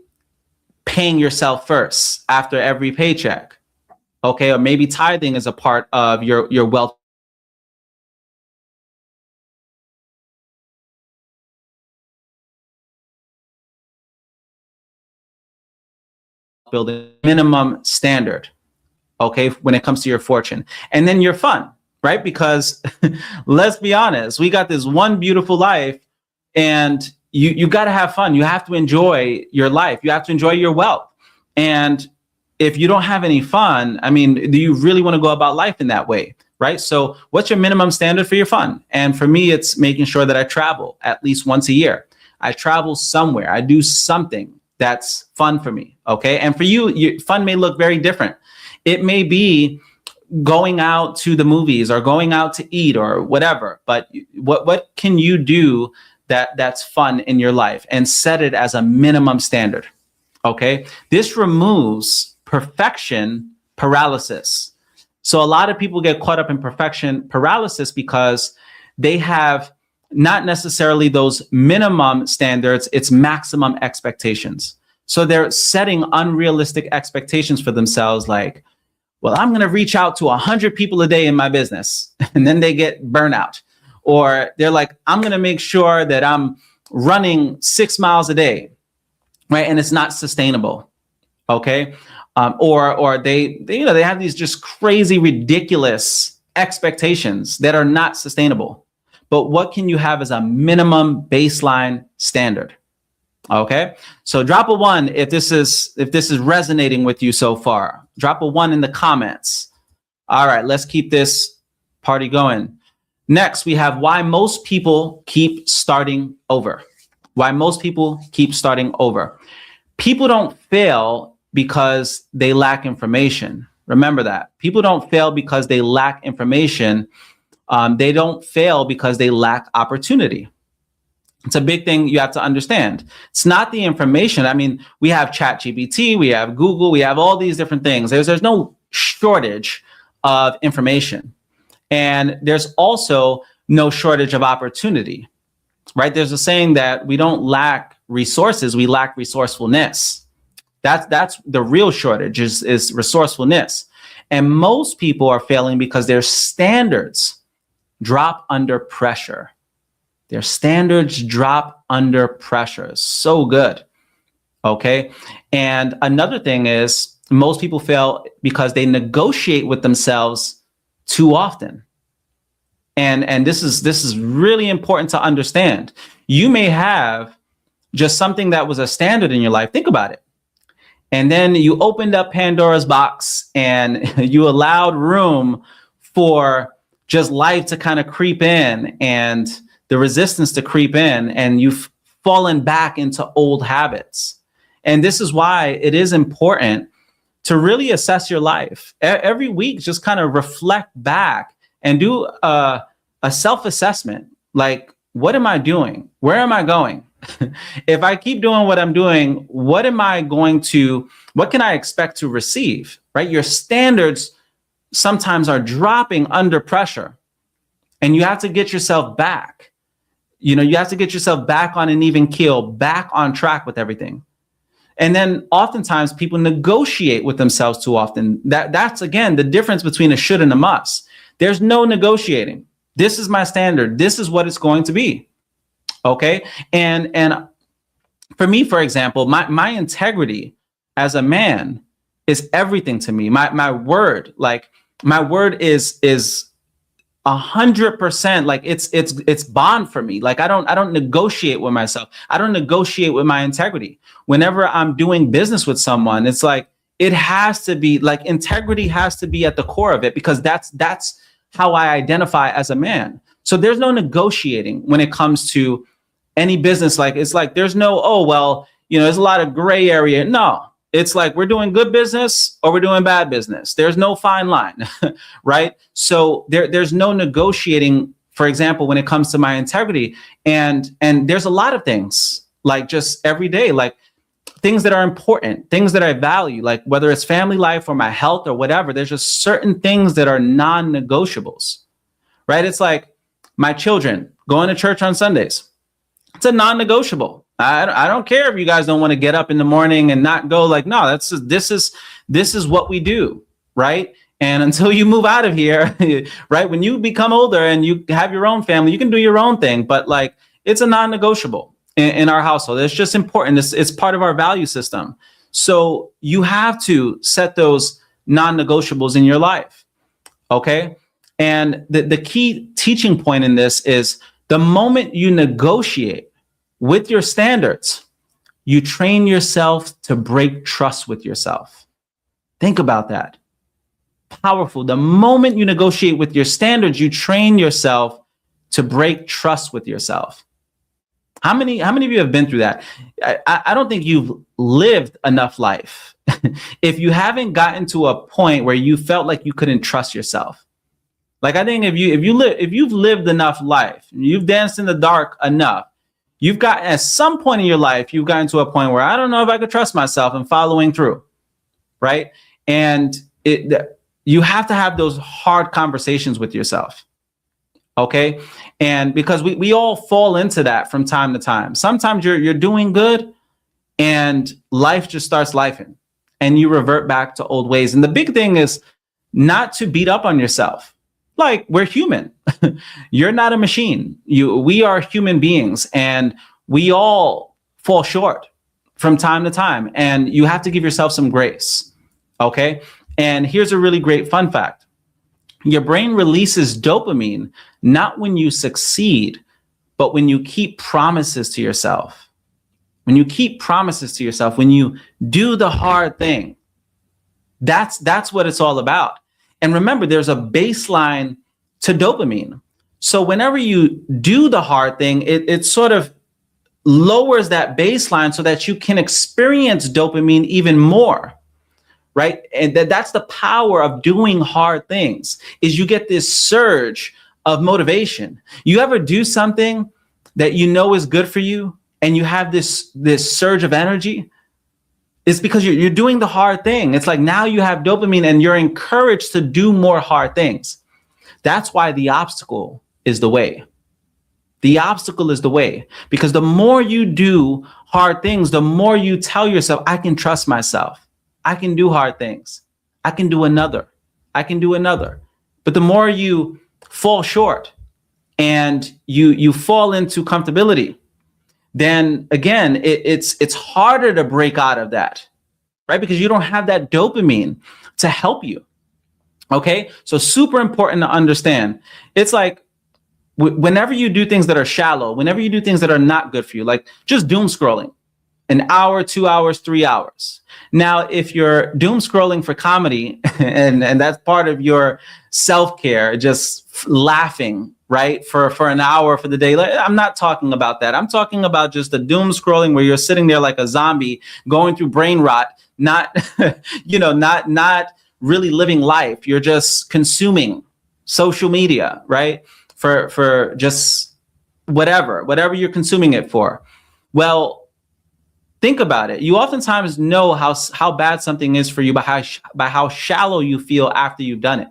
paying yourself first after every paycheck. Okay, or maybe tithing is a part of your wealth building minimum standard. Okay, when it comes to your fortune, and then your fun, right? Because let's be honest, we got this one beautiful life, and you got to have fun. You have to enjoy your life. You have to enjoy your wealth. And if you don't have any fun, I mean, do you really want to go about life in that way? Right? So what's your minimum standard for your fun? And for me, it's making sure that I travel at least once a year. I travel somewhere. I do something that's fun for me. Okay. And for you, fun may look very different. It may be going out to the movies or going out to eat or whatever. But what can you do that's fun in your life, and set it as a minimum standard? Okay. This removes perfection paralysis. So a lot of people get caught up in perfection paralysis because they have not necessarily those minimum standards, it's maximum expectations. So they're setting unrealistic expectations for themselves, like, well, I'm going to reach out to 100 people a day in my business, and then they get burnout. Or they're like, I'm going to make sure that I'm running 6 miles a day, right? And it's not sustainable. Okay. Or they have these just crazy, ridiculous expectations that are not sustainable. But what can you have as a minimum baseline standard? Okay. So drop a 1 if this is resonating with you so far. Drop a 1 in the comments. All right, let's keep this party going. Next, we have why most people keep starting over. Why most people keep starting over. People don't fail because they lack information. Remember that. People don't fail because they lack information. They don't fail because they lack opportunity. It's a big thing you have to understand. It's not the information. I mean, we have ChatGPT, we have Google, we have all these different things. There's no shortage of information. And there's also no shortage of opportunity, right? There's a saying that we don't lack resources, we lack resourcefulness. That's the real shortage is resourcefulness. And most people are failing because their standards drop under pressure. Their standards drop under pressure. So good. Okay. And another thing is most people fail because they negotiate with themselves too often. And this is really important to understand. You may have just something that was a standard in your life. Think about it. And then you opened up Pandora's box and you allowed room for just life to kind of creep in and the resistance to creep in, and you've fallen back into old habits. And this is why it is important to really assess your life. Every week, just kind of reflect back and do a self-assessment. Like, what am I doing? Where am I going? If I keep doing what I'm doing, what can I expect to receive, right? Your standards sometimes are dropping under pressure, and you have to get yourself back. You have to get yourself back on an even keel, back on track with everything. And then oftentimes people negotiate with themselves too often. That's again, the difference between a should and a must. There's no negotiating. This is my standard. This is what it's going to be. Okay. And for me, for example, my integrity as a man is everything to me. My word is 100%, like it's bond for me. Like I don't negotiate with myself. I don't negotiate with my integrity. Whenever I'm doing business with someone, it's like it has to be like integrity has to be at the core of it, because that's how I identify as a man. So there's no negotiating when it comes to any business. Like it's like there's no, oh well, there's a lot of gray area. No. It's like we're doing good business or we're doing bad business. There's no fine line, right? So there's no negotiating, for example, when it comes to my integrity. And there's a lot of things, like just every day, like things that are important, things that I value, like whether it's family life or my health or whatever, there's just certain things that are non-negotiables, right? It's like my children going to church on Sundays. It's a non-negotiable. I don't care if you guys don't want to get up in the morning and not go. Like, no, this is what we do, right? And until you move out of here, right? When you become older and you have your own family, you can do your own thing. But like, it's a non-negotiable in our household. It's just important. It's part of our value system. So you have to set those non-negotiables in your life, okay? And the key teaching point in this is the moment you negotiate with your standards, you train yourself to break trust with yourself. Think about that. Powerful. The moment you negotiate with your standards, you train yourself to break trust with yourself. How many of you have been through that? I don't think you've lived enough life if you haven't gotten to a point where you felt like you couldn't trust yourself. Like, I think if you've lived enough life, you've danced in the dark enough, you've got, at some point in your life, you've gotten to a point where I don't know if I could trust myself and following through, right? And you have to have those hard conversations with yourself, okay? And because we all fall into that from time to time. Sometimes you're doing good and life just starts lifing and you revert back to old ways. And the big thing is not to beat up on yourself. Like, we're human. You're not a machine. We are human beings, and we all fall short from time to time. And you have to give yourself some grace. Okay. And here's a really great fun fact. Your brain releases dopamine, not when you succeed, but when you keep promises to yourself. When you keep promises to yourself, when you do the hard thing, that's what it's all about. And remember, there's a baseline to dopamine. So whenever you do the hard thing, it sort of lowers that baseline so that you can experience dopamine even more, right? And that's the power of doing hard things, is you get this surge of motivation. You ever do something that you know is good for you and you have this surge of energy? It's because you're doing the hard thing. It's like now you have dopamine and you're encouraged to do more hard things. That's why the obstacle is the way. The obstacle is the way, because the more you do hard things, the more you tell yourself, I can trust myself. I can do hard things. I can do another. I can do another. But the more you fall short and you fall into comfortability, then again, it's harder to break out of that, right? Because you don't have that dopamine to help you. Okay. So super important to understand. It's like whenever you do things that are shallow, whenever you do things that are not good for you, like just doom scrolling, an hour, 2 hours, 3 hours. Now, if you're doom scrolling for comedy and that's part of your self-care, just laughing, right, for an hour for the day, I'm not talking about that. I'm talking about just the doom scrolling where you're sitting there like a zombie going through brain rot, not, not really living life. You're just consuming social media, right, for just whatever you're consuming it for. Well, think about it. You oftentimes know how bad something is for you by how shallow you feel after you've done it.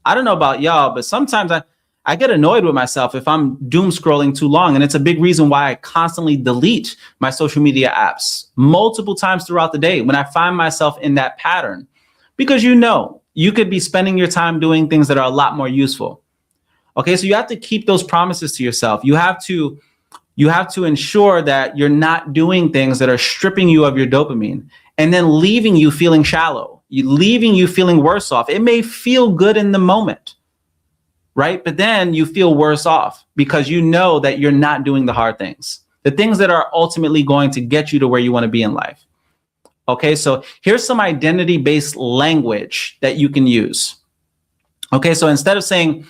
I don't know about y'all, but sometimes I get annoyed with myself if I'm doom scrolling too long. And it's a big reason why I constantly delete my social media apps multiple times throughout the day when I find myself in that pattern. Because you could be spending your time doing things that are a lot more useful. Okay, so you have to keep those promises to yourself. You have to ensure that you're not doing things that are stripping you of your dopamine and then leaving you feeling shallow, leaving you feeling worse off. It may feel good in the moment, right? But then you feel worse off because you know that you're not doing the hard things, the things that are ultimately going to get you to where you want to be in life. Okay, so here's some identity-based language that you can use. Okay, so instead of saying,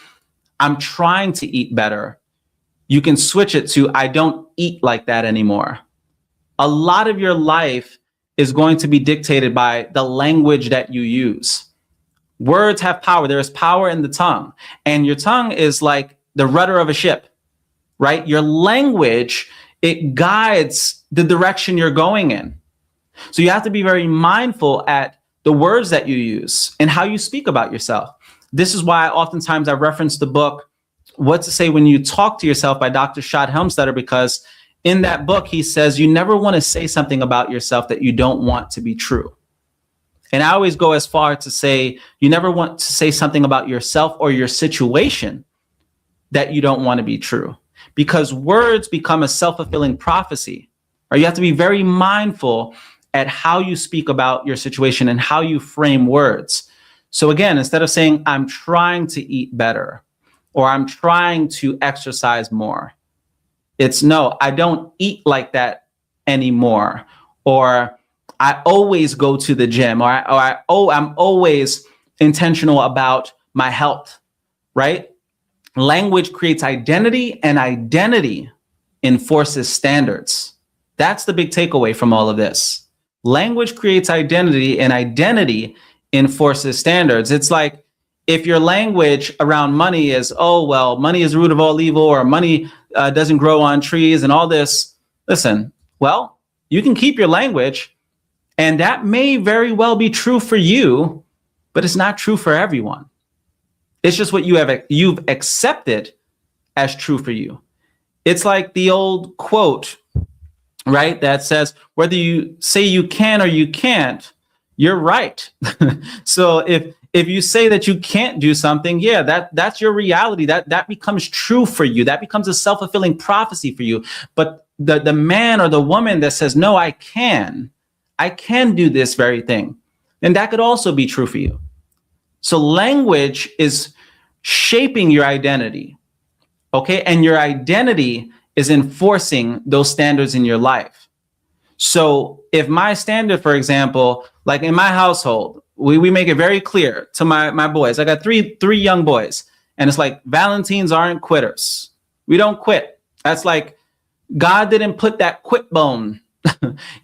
I'm trying to eat better, you can switch it to, I don't eat like that anymore. A lot of your life is going to be dictated by the language that you use. Words have power. There is power in the tongue. And your tongue is like the rudder of a ship, right? Your language, it guides the direction you're going in. So you have to be very mindful at the words that you use and how you speak about yourself. This is why oftentimes I reference the book What to Say When You Talk to Yourself by Dr. Shad Helmstetter, because in that book, he says you never want to say something about yourself that you don't want to be true. And I always go as far to say you never want to say something about yourself or your situation that you don't want to be true, because words become a self-fulfilling prophecy. Or you have to be very mindful at how you speak about your situation and how you frame words. So again, instead of saying, I'm trying to eat better, or I'm trying to exercise more, it's no, I don't eat like that anymore. Or I always go to the gym, or I'm always intentional about my health, right? Language creates identity, and identity enforces standards. That's the big takeaway from all of this. Language creates identity, and identity enforces standards. It's like if your language around money is, oh, well, money is the root of all evil, or money doesn't grow on trees and all this. Listen, well, you can keep your language, and that may very well be true for you, but it's not true for everyone. It's just what you've accepted as true for you. It's like the old quote, right, that says, whether you say you can or you can't, you're right. So if you say that you can't do something, yeah, that's your reality. That becomes true for you. That becomes a self-fulfilling prophecy for you. But the man or the woman that says, no, I can do this very thing, then that could also be true for you. So language is shaping your identity, okay? And your identity is enforcing those standards in your life. So if my standard, for example, like in my household, we make it very clear to my boys. I got three young boys, and it's like Valentines aren't quitters. We don't quit. That's like God didn't put that quit bone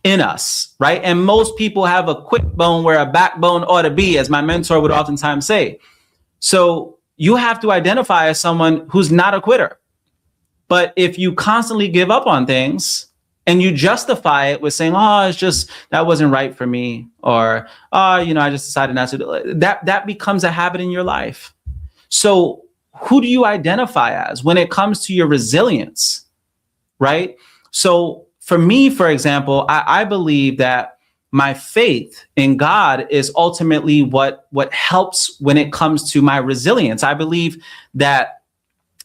in us, right? And most people have a quit bone where a backbone ought to be, as my mentor would oftentimes say. So you have to identify as someone who's not a quitter. But if you constantly give up on things and you justify it with saying, oh, it's just, that wasn't right for me, or, oh, I just decided not to do it, that becomes a habit in your life. So who do you identify as when it comes to your resilience, right? So for me, for example, I believe that my faith in God is ultimately what helps when it comes to my resilience. I believe that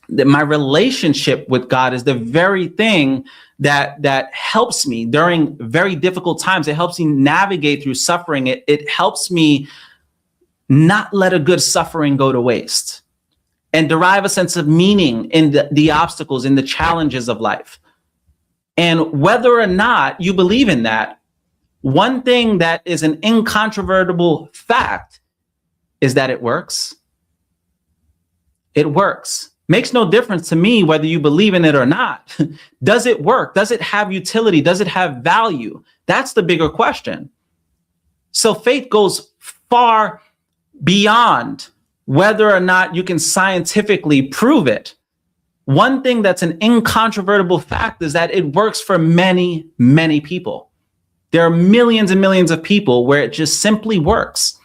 my relationship with God is the very thing that helps me during very difficult times. It helps me navigate through suffering. It helps me not let a good suffering go to waste and derive a sense of meaning in the obstacles, in the challenges of life. And whether or not you believe in that, one thing that is an incontrovertible fact is that it works. It works. Makes no difference to me whether you believe in it or not. Does it work? Does it have utility? Does it have value? That's the bigger question. So faith goes far beyond whether or not you can scientifically prove it. One thing that's an incontrovertible fact is that it works for many, many people. There are millions and millions of people where it just simply works,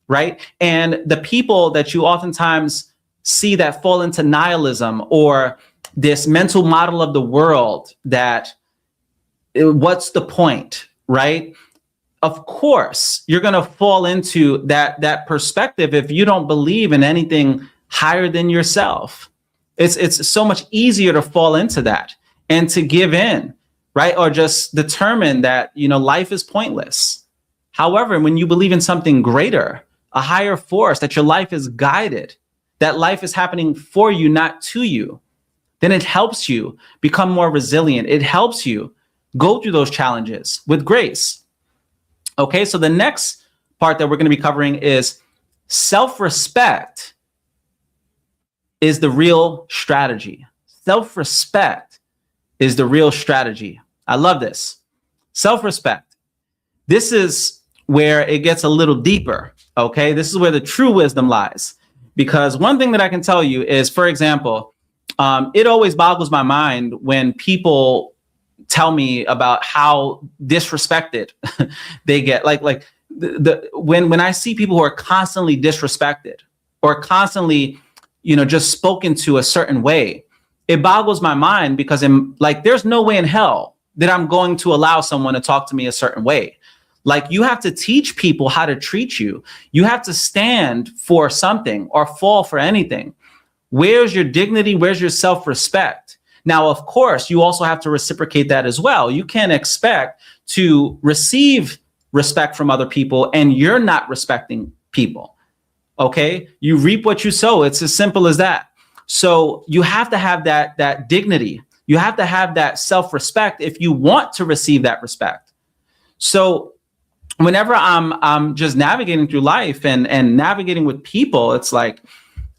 right? And the people that you oftentimes see that fall into nihilism or this mental model of the world that what's the point, right? Of course, you're going to fall into that perspective if you don't believe in anything higher than yourself. It's so much easier to fall into that and to give in, right? Or just determine that, life is pointless. However, when you believe in something greater, a higher force, that your life is guided, that life is happening for you, not to you, then it helps you become more resilient. It helps you go through those challenges with grace. Okay, so the next part that we're going to be covering is self-respect is the real strategy. Self-respect is the real strategy. I love this. Self-respect. This is where it gets a little deeper, okay? This is where the true wisdom lies. Because one thing that I can tell you is, for example, it always boggles my mind when people tell me about how disrespected they get. When I see people who are constantly disrespected or constantly just spoken to a certain way, it boggles my mind, because there's no way in hell that I'm going to allow someone to talk to me a certain way. Like, you have to teach people how to treat you. You have to stand for something or fall for anything. Where's your dignity? Where's your self-respect? Now, of course, you also have to reciprocate that as well. You can't expect to receive respect from other people and you're not respecting people. Okay? You reap what you sow. It's as simple as that. So you have to have that dignity. You have to have that self-respect if you want to receive that respect. So whenever I'm just navigating through life and navigating with people, it's like,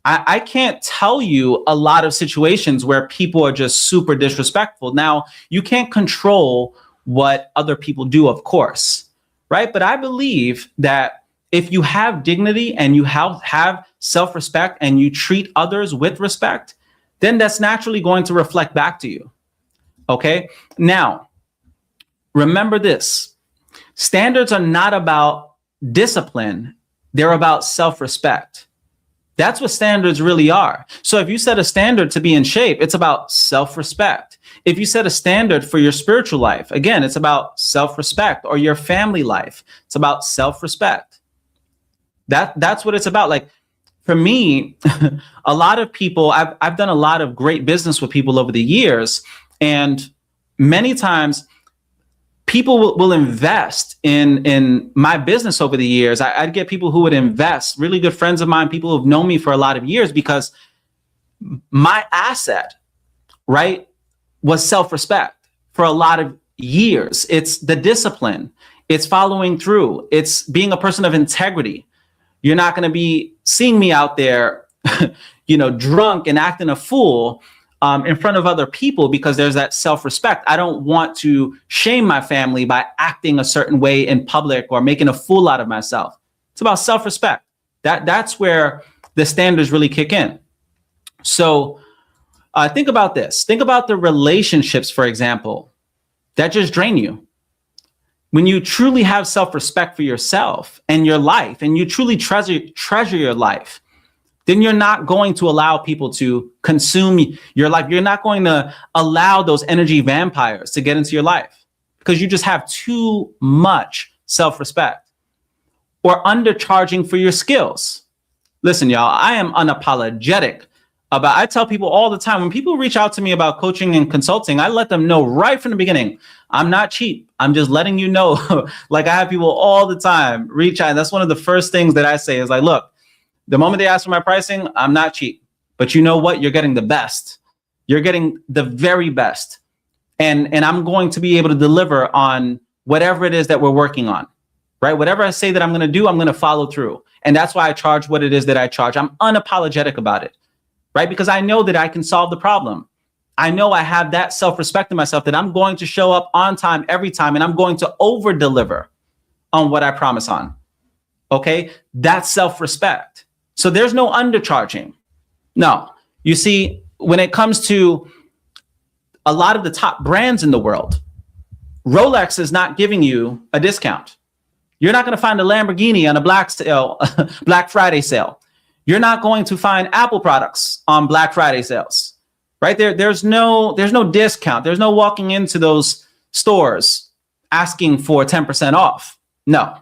I can't tell you a lot of situations where people are just super disrespectful. Now, you can't control what other people do, of course, right? But I believe that if you have dignity and you have self-respect and you treat others with respect, then that's naturally going to reflect back to you. Okay? Now, remember this. Standards are not about discipline. They're about self-respect. That's what standards really are. So if you set a standard to be in shape, it's about self-respect. If you set a standard for your spiritual life, again, it's about self-respect, or your family life. It's about self-respect. That's what it's about. Like, for me, a lot of people, I've done a lot of great business with people over the years, and many times people will invest in my business over the years. I'd get people who would invest, really good friends of mine, people who've known me for a lot of years, because my asset, right, was self-respect for a lot of years. It's the discipline. It's following through. It's being a person of integrity. You're not going to be seeing me out there, drunk and acting a fool in front of other people, because there's that self-respect. I don't want to shame my family by acting a certain way in public or making a fool out of myself. It's about self-respect. That's where the standards really kick in. So think about this. Think about the relationships, for example, that just drain you. When you truly have self-respect for yourself and your life, and you truly treasure your life, then you're not going to allow people to consume your life. You're not going to allow those energy vampires to get into your life, because you just have too much self-respect. Or undercharging for your skills. Listen, y'all, I am unapologetic about, I tell people all the time, when people reach out to me about coaching and consulting, I let them know right from the beginning, I'm not cheap. I'm just letting you know. Like, I have people all the time reach out. That's one of the first things that I say is like, look, the moment they ask for my pricing, I'm not cheap. But you know what? You're getting the best. You're getting the very best. And I'm going to be able to deliver on whatever it is that we're working on, right? Whatever I say that I'm going to do, I'm going to follow through. And that's why I charge what it is that I charge. I'm unapologetic about it, right? Because I know that I can solve the problem. I know I have that self-respect in myself, that I'm going to show up on time every time, and I'm going to over deliver on what I promise on. Okay? That's self-respect. So there's no undercharging. No. You see, when it comes to a lot of the top brands in the world, Rolex is not giving you a discount. You're not going to find a Lamborghini on a Black Friday sale. You're not going to find Apple products on Black Friday sales, right? There's no discount. There's no walking into those stores asking for 10% off. No,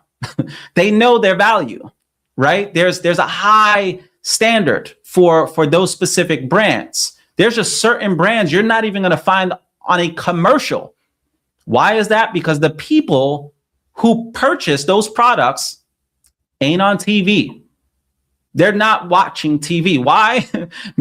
they know their value, right? There's a high standard for those specific brands. There's just certain brands you're not even going to find on a commercial. Why is that? Because the people who purchase those products ain't on TV. They're not watching TV. Why?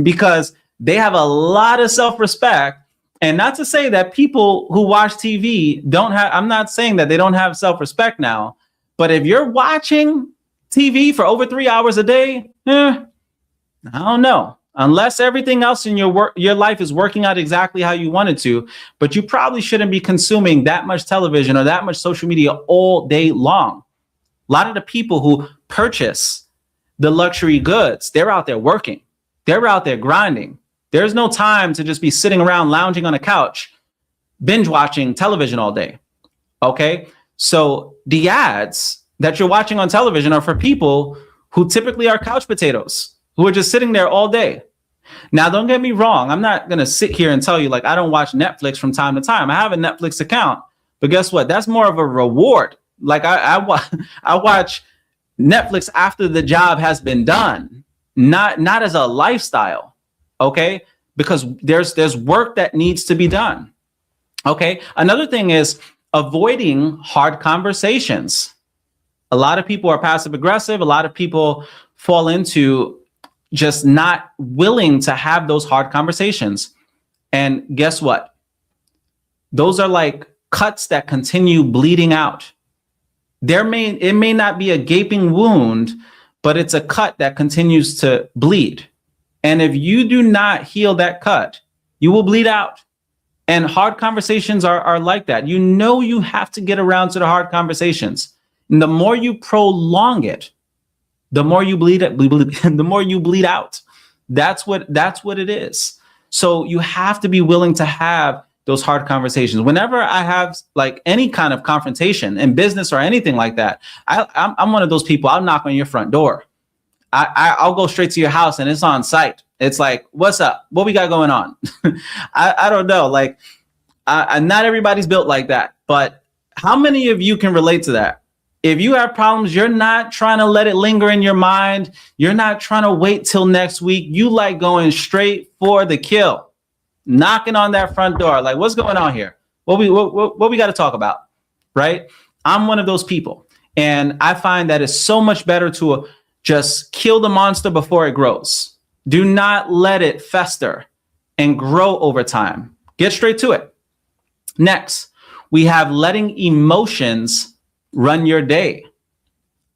Because they have a lot of self-respect. And not to say that people who watch TV don't have, I'm not saying that they don't have self-respect now, but if you're watching TV for over 3 hours a day, I don't know. Unless everything else in your life is working out exactly how you want it to, but you probably shouldn't be consuming that much television or that much social media all day long. A lot of the people who purchase the luxury goods, they're out there working. They're out there grinding. There's no time to just be sitting around lounging on a couch, binge watching television all day. Okay? So the ads that you're watching on television are for people who typically are couch potatoes, who are just sitting there all day. Now, don't get me wrong. I'm not going to sit here and tell you like I don't watch Netflix from time to time. I have a Netflix account, but guess what? That's more of a reward. Like I watch Netflix after the job has been done, not as a lifestyle. Okay, because there's work that needs to be done. Okay. Another thing is avoiding hard conversations. A lot of people are passive aggressive. A lot of people fall into just not willing to have those hard conversations. And guess what? Those are like cuts that continue bleeding out. It may not be a gaping wound, but it's a cut that continues to bleed. And if you do not heal that cut, you will bleed out. And hard conversations are like that. You have to get around to the hard conversations. And the more you prolong it, the more you bleed the more you bleed out. That's what it is. So you have to be willing to have those hard conversations. Whenever I have like any kind of confrontation in business or anything like that, I'm one of those people. I'll knock on your front door. I'll go straight to your house and it's on site. It's like, what's up? What we got going on? I don't know. Like, not everybody's built like that. But how many of you can relate to that? If you have problems, you're not trying to let it linger in your mind. You're not trying to wait till next week. You like going straight for the kill, knocking on that front door. Like, what's going on here? What we got to talk about, right? I'm one of those people. And I find that it's so much better to just kill the monster before it grows. Do not let it fester and grow over time. Get straight to it. Next, we have letting emotions run your day.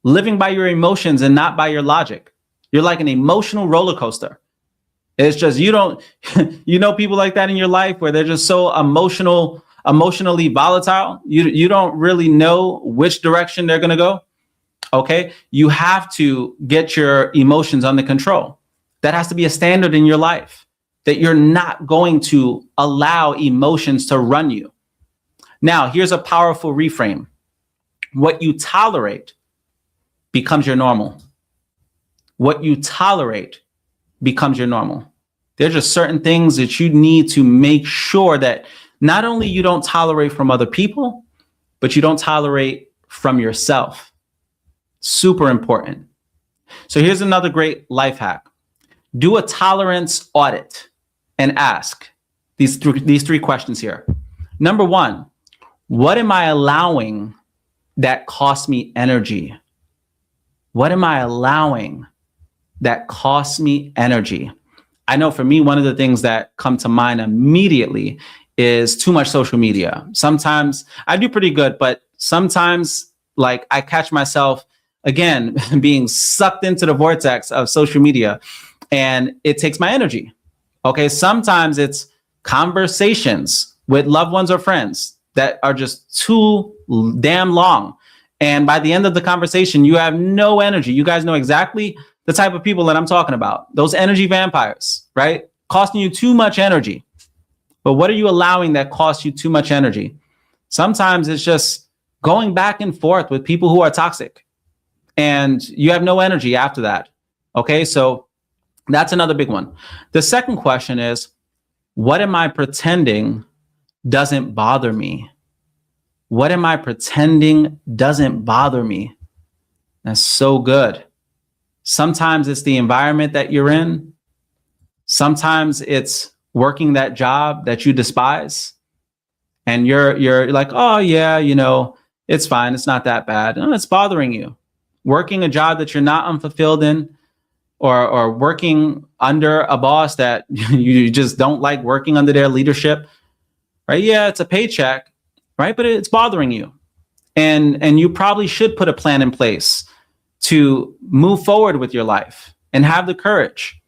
Living by your emotions and not by your logic. You're like an emotional roller coaster. It's just, you know people like that in your life where they're just so emotionally volatile. You don't really know which direction they're going to go. Okay. You have to get your emotions under control. That has to be a standard in your life, that you're not going to allow emotions to run you. Now, here's a powerful reframe. What you tolerate becomes your normal. What you tolerate becomes your normal. There's just certain things that you need to make sure that not only you don't tolerate from other people, but you don't tolerate from yourself. Super important. So here's another great life hack. Do a tolerance audit and ask these three questions here. Number one, what am I allowing that costs me energy? What am I allowing that costs me energy? I know for me, one of the things that come to mind immediately is too much social media. Sometimes I do pretty good, but sometimes like I catch myself again being sucked into the vortex of social media and it takes my energy. Okay. Sometimes it's conversations with loved ones or friends that are just too damn long. And by the end of the conversation, you have no energy. You guys know exactly the type of people that I'm talking about. Those energy vampires, right? Costing you too much energy. But what are you allowing that costs you too much energy? Sometimes it's just going back and forth with people who are toxic and you have no energy after that. Okay. So that's another big one. The second question is, what am I pretending doesn't bother me? What am I pretending doesn't bother me? That's so good. Sometimes it's the environment that you're in. Sometimes it's working that job that you despise. And you're like, oh yeah, it's fine. It's not that bad. No, it's bothering you. Working a job that you're not unfulfilled in, or working under a boss that you just don't like working under their leadership, right? Yeah, it's a paycheck, right? But it's bothering you. And you probably should put a plan in place to move forward with your life and have the courage.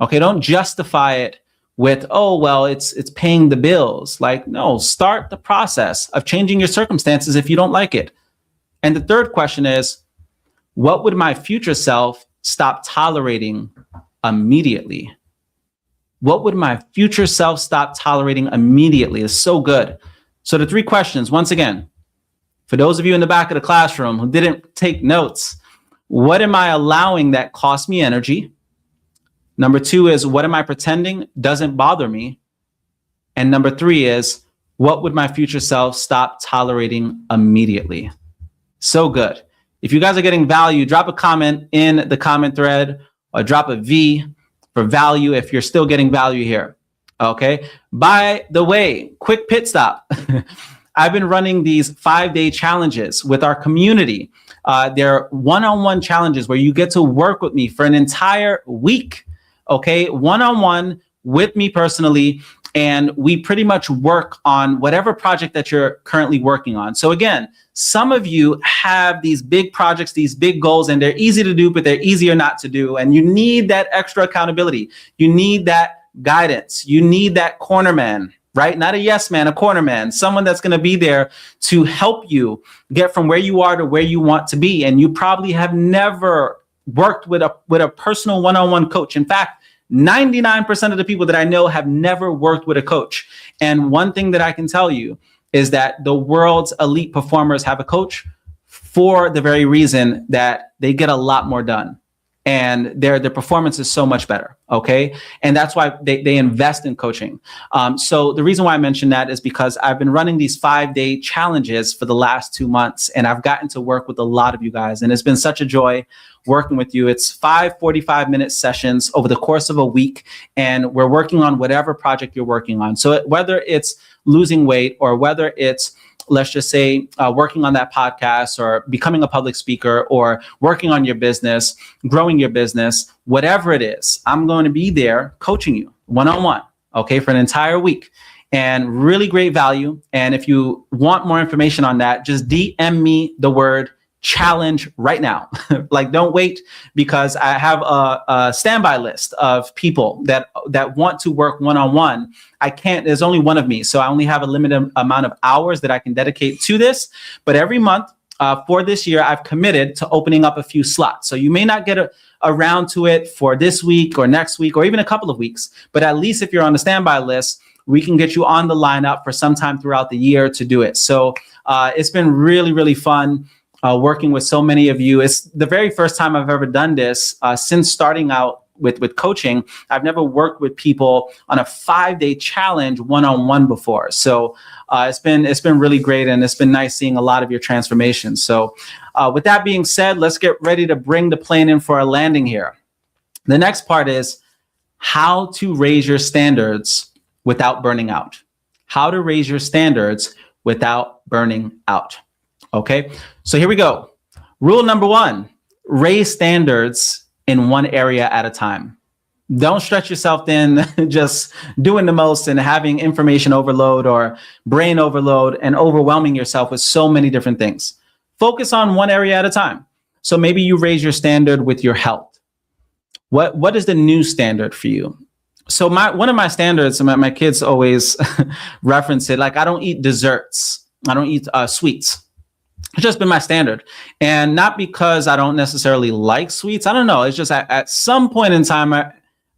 Okay, don't justify it with, oh, well, it's paying the bills. Like, no, start the process of changing your circumstances if you don't like it. And the third question is, what would my future self stop tolerating immediately? What would my future self stop tolerating immediately? It's so good. So the three questions, once again, for those of you in the back of the classroom who didn't take notes, what am I allowing that costs me energy? Number 2 is, what am I pretending doesn't bother me? And number 3 is, what would my future self stop tolerating immediately? So good. If you guys are getting value, drop a comment in the comment thread or drop a V for value if you're still getting value here. Okay. By the way, quick pit stop. I've been running these 5-day challenges with our community. They're one-on-one challenges where you get to work with me for an entire week. Okay. One-on-one with me personally. And we pretty much work on whatever project that you're currently working on. So again, some of you have these big projects, these big goals, and they're easy to do, but they're easier not to do. And you need that extra accountability. You need that guidance. You need that corner man, right? Not a yes man, a corner man, someone that's going to be there to help you get from where you are to where you want to be. And you probably have never worked with a personal one-on-one coach. In fact, 99% of the people that I know have never worked with a coach. And one thing that I can tell you is that the world's elite performers have a coach for the very reason that they get a lot more done. And their performance is so much better, okay? And that's why they invest in coaching. So the reason why I mentioned that is because I've been running these 5-day challenges for the last 2 months, and I've gotten to work with a lot of you guys, and it's been such a joy working with you. It's 5 45-minute sessions over the course of a week, and we're working on whatever project you're working on. So whether it's losing weight or whether it's, let's just say, working on that podcast or becoming a public speaker or working on your business, growing your business, whatever it is, I'm going to be there coaching you one-on-one, okay, for an entire week, and really great value. And if you want more information on that, just DM me the word challenge right now. Like, don't wait, because I have a standby list of people that want to work one-on-one. I can't, there's only one of me. So I only have a limited amount of hours that I can dedicate to this. But every month for this year, I've committed to opening up a few slots. So you may not get around to it for this week or next week or even a couple of weeks. But at least if you're on the standby list, we can get you on the lineup for some time throughout the year to do it. So it's been really, really fun. Working with so many of you. It's the very first time I've ever done this since starting out with coaching. I've never worked with people on a 5-day challenge one-on-one before. So it's been really great, and it's been nice seeing a lot of your transformations. So with that being said, let's get ready to bring the plane in for a landing here. The next part is how to raise your standards without burning out. How to raise your standards without burning out. Okay, so here we go. Rule number 1, raise standards in one area at a time. Don't stretch yourself thin, just doing the most and having information overload or brain overload and overwhelming yourself with so many different things. Focus on one area at a time. So maybe you raise your standard with your health. What is the new standard for you? So one of my standards, my kids always reference it, like, I don't eat desserts. I don't eat sweets. It's just been my standard. And not because I don't necessarily like sweets. I don't know. It's just at some point in time,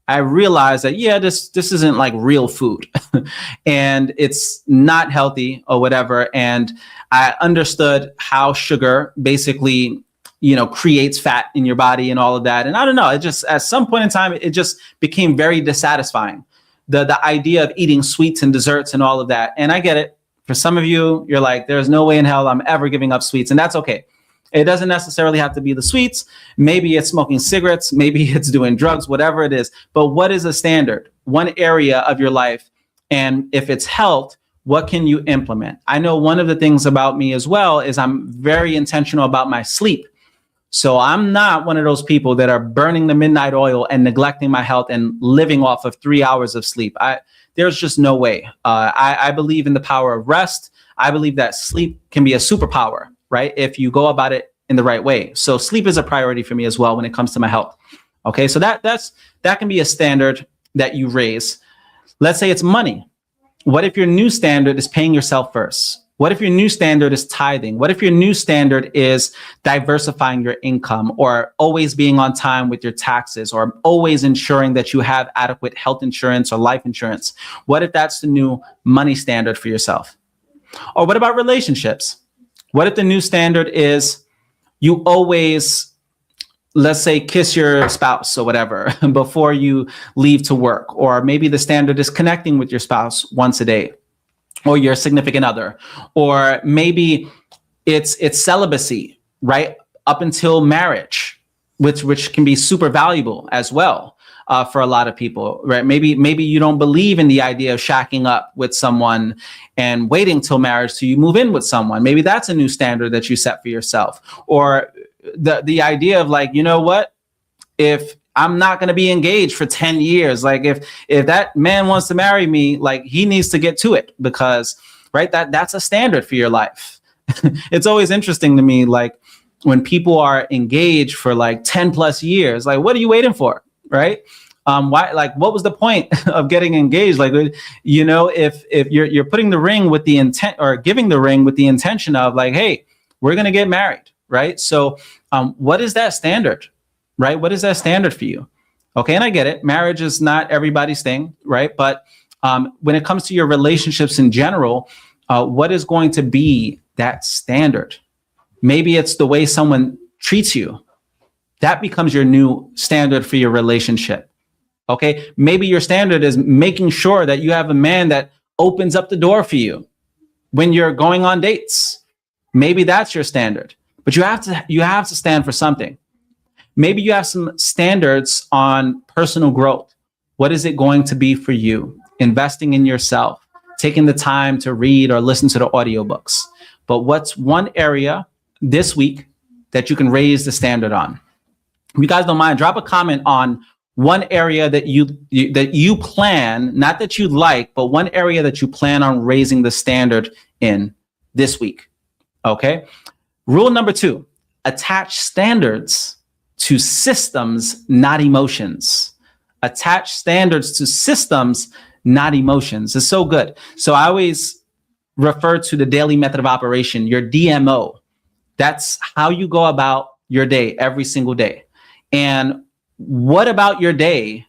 I realized that, yeah, this isn't like real food and it's not healthy or whatever. And I understood how sugar basically, creates fat in your body and all of that. And I don't know, it just, at some point in time, it just became very dissatisfying. The idea of eating sweets and desserts and all of that. And I get it. For some of you, you're like, there's no way in hell I'm ever giving up sweets. And that's okay. It doesn't necessarily have to be the sweets. Maybe it's smoking cigarettes. Maybe it's doing drugs, whatever it is. But what is a standard? One area of your life. And if it's health, what can you implement? I know one of the things about me as well is I'm very intentional about my sleep. So I'm not one of those people that are burning the midnight oil and neglecting my health and living off of 3 hours of sleep. There's just no way. I believe in the power of rest. I believe that sleep can be a superpower, right? If you go about it in the right way. So sleep is a priority for me as well when it comes to my health. Okay, so that can be a standard that you raise. Let's say it's money. What if your new standard is paying yourself first? What if your new standard is tithing? What if your new standard is diversifying your income, or always being on time with your taxes, or always ensuring that you have adequate health insurance or life insurance? What if that's the new money standard for yourself? Or what about relationships? What if the new standard is you always let's say kiss your spouse or whatever before you leave to work. Or maybe the standard is connecting with your spouse once a day, or your significant other. Or maybe it's celibacy, right? Up until marriage, which can be super valuable as well. For a lot of people, right? Maybe you don't believe in the idea of shacking up with someone and waiting till marriage till you move in with someone. Maybe that's a new standard that you set for yourself. Or the idea of like, you know what? If I'm not going to be engaged for 10 years, like if that man wants to marry me, like he needs to get to it, because right, that's a standard for your life. It's always interesting to me, like when people are engaged for like 10 plus years, like what are you waiting for? Right? Why? Like, what was the point of getting engaged? Like, you know, if you're putting the ring with the intent, or giving the ring with the intention of like, hey, we're gonna get married, right? So, what is that standard, right? What is that standard for you? Okay, and I get it. Marriage is not everybody's thing, right? But when it comes to your relationships in general, what is going to be that standard? Maybe it's the way someone treats you. That becomes your new standard for your relationship. Okay. Maybe your standard is making sure that you have a man that opens up the door for you when you're going on dates. Maybe that's your standard, but you have to stand for something. Maybe you have some standards on personal growth. What is it going to be for you? Investing in yourself, taking the time to read or listen to the audiobooks. But what's one area this week that you can raise the standard on? If you guys don't mind, drop a comment on one area that you plan, not that you like, but one area that you plan on raising the standard in this week. Okay. Rule number 2, attach standards to systems, not emotions. Attach standards to systems, not emotions. It's so good. So I always refer to the daily method of operation, your DMO. That's how you go about your day every single day. And what about your day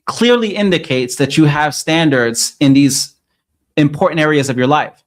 clearly indicates that you have standards in these important areas of your life.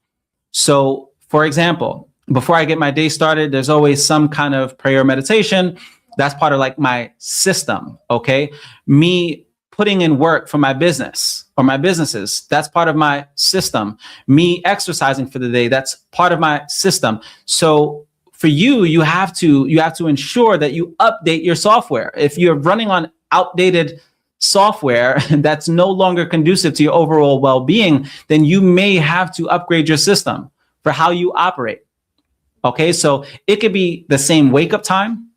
So, for example, before I get my day started, there's always some kind of prayer or meditation. That's part of like my system, okay? Me putting in work for my business or my businesses, that's part of my system. Me exercising for the day, that's part of my system. So for you, you have to ensure that you update your software. If you're running on outdated software that's no longer conducive to your overall well-being, then you may have to upgrade your system for how you operate. Okay, so it could be the same wake-up time.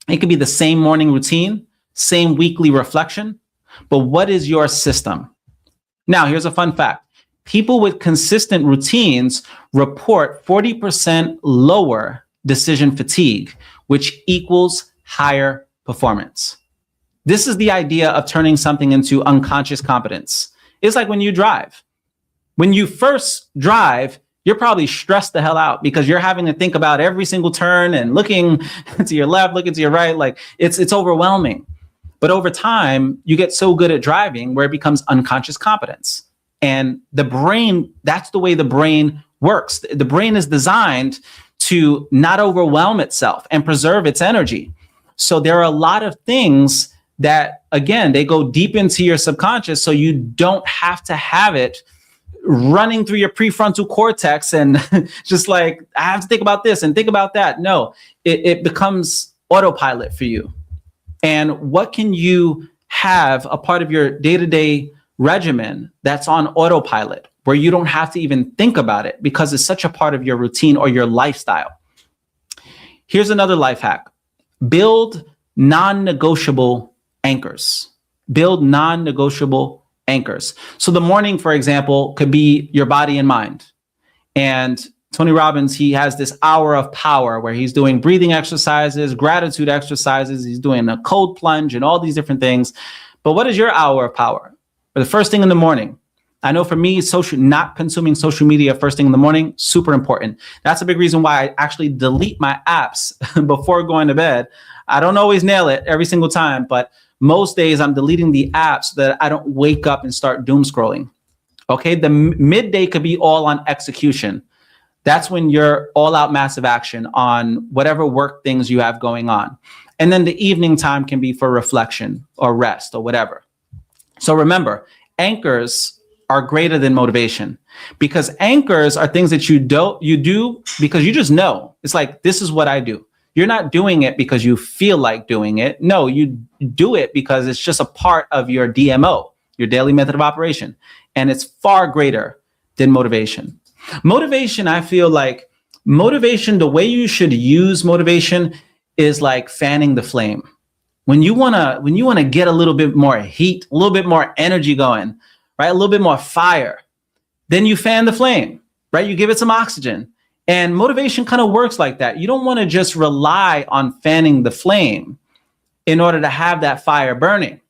It could be the same morning routine, same weekly reflection. But what is your system? Now, here's a fun fact. People with consistent routines report 40% lower decision fatigue, which equals higher performance. This is the idea of turning something into unconscious competence. It's like when you drive. When you first drive, you're probably stressed the hell out because you're having to think about every single turn and looking to your left, looking to your right. Like it's overwhelming. But over time, you get so good at driving where it becomes unconscious competence. And the brain, that's the way the brain works. The brain is designed to not overwhelm itself and preserve its energy. So there are a lot of things that, again, they go deep into your subconscious, so you don't have to have it running through your prefrontal cortex and just like, I have to think about this and think about that. No, it becomes autopilot for you. And what can you have a part of your day-to-day regimen that's on autopilot, where you don't have to even think about it because it's such a part of your routine or your lifestyle? Here's another life hack. Build non-negotiable anchors. Build non-negotiable anchors. So the morning, for example, could be your body and mind. And Tony Robbins, he has this hour of power where he's doing breathing exercises, gratitude exercises. He's doing a cold plunge and all these different things. But what is your hour of power? For the first thing in the morning. I know for me, not consuming social media first thing in the morning, super important. That's a big reason why I actually delete my apps before going to bed. I don't always nail it every single time, but most days I'm deleting the apps so that I don't wake up and start doom scrolling. Okay, the midday could be all on execution. That's when you're all out massive action on whatever work things you have going on. And then the evening time can be for reflection or rest or whatever. So remember, anchors are greater than motivation, because anchors are things that you do because you just know. It's like, this is what I do. You're not doing it because you feel like doing it. No, you do it because it's just a part of your DMO, your daily method of operation. And it's far greater than motivation. Motivation, I feel like motivation, the way you should use motivation is like fanning the flame. When you wanna get a little bit more heat, a little bit more energy going, right? A little bit more fire, then you fan the flame, right? You give it some oxygen. And motivation kind of works like that. You don't want to just rely on fanning the flame in order to have that fire burning,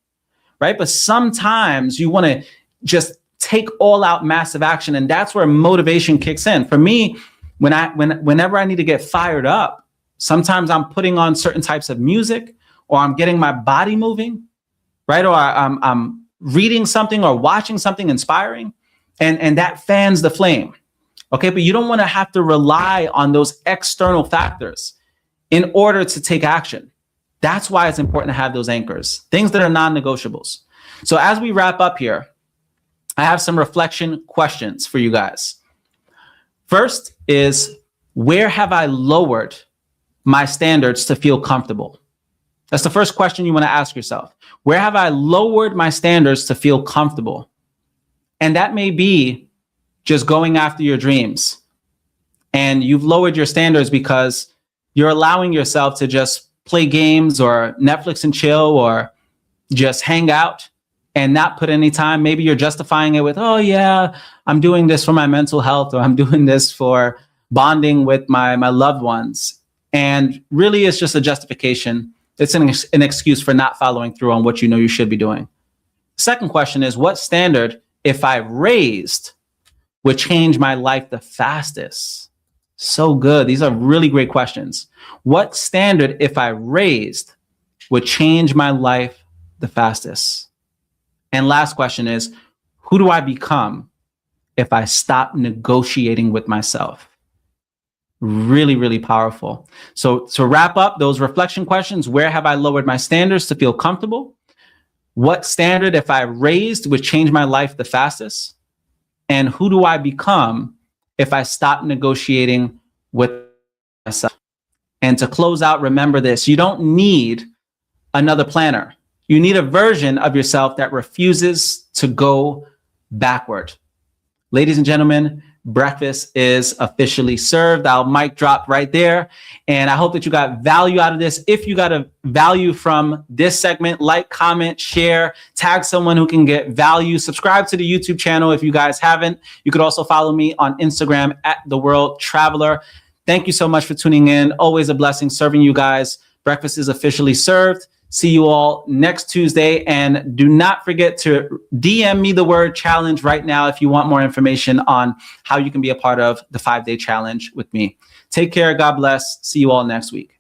right? But sometimes you want to just take all out massive action. And that's where motivation kicks in. For me, whenever I need to get fired up, sometimes I'm putting on certain types of music, or I'm getting my body moving, right? Or I'm reading something or watching something inspiring, and that fans the flame. Okay, but you don't want to have to rely on those external factors in order to take action. That's why it's important to have those anchors, things that are non-negotiables. So as we wrap up here, I have some reflection questions for you guys. First is, where have I lowered my standards to feel comfortable? That's the first question you want to ask yourself. Where have I lowered my standards to feel comfortable? And that may be just going after your dreams. And you've lowered your standards because you're allowing yourself to just play games or Netflix and chill, or just hang out and not put any time. Maybe you're justifying it with, oh yeah, I'm doing this for my mental health, or I'm doing this for bonding with my loved ones. And really it's just a justification. It's an excuse for not following through on what you know you should be doing. Second question is, what standard, if I raised, would change my life the fastest? So good. These are really great questions. What standard, if I raised, would change my life the fastest? And last question is, who do I become if I stop negotiating with myself? Really, really powerful. So to wrap up those reflection questions, where have I lowered my standards to feel comfortable? What standard, if I raised, would change my life the fastest? And who do I become if I stop negotiating with myself? And to close out, remember this: you don't need another planner. You need a version of yourself that refuses to go backward. Ladies and gentlemen, breakfast is officially served. I'll mic drop right there. And I hope that you got value out of this. If you got a value from this segment, like, comment, share, tag someone who can get value. Subscribe to the YouTube channel if you guys haven't. You could also follow me on Instagram at The World Traveler. Thank you so much for tuning in. Always a blessing serving you guys. Breakfast is officially served. See you all next Tuesday. And do not forget to DM me the word challenge right now if you want more information on how you can be a part of the 5-day challenge with me. Take care. God bless. See you all next week.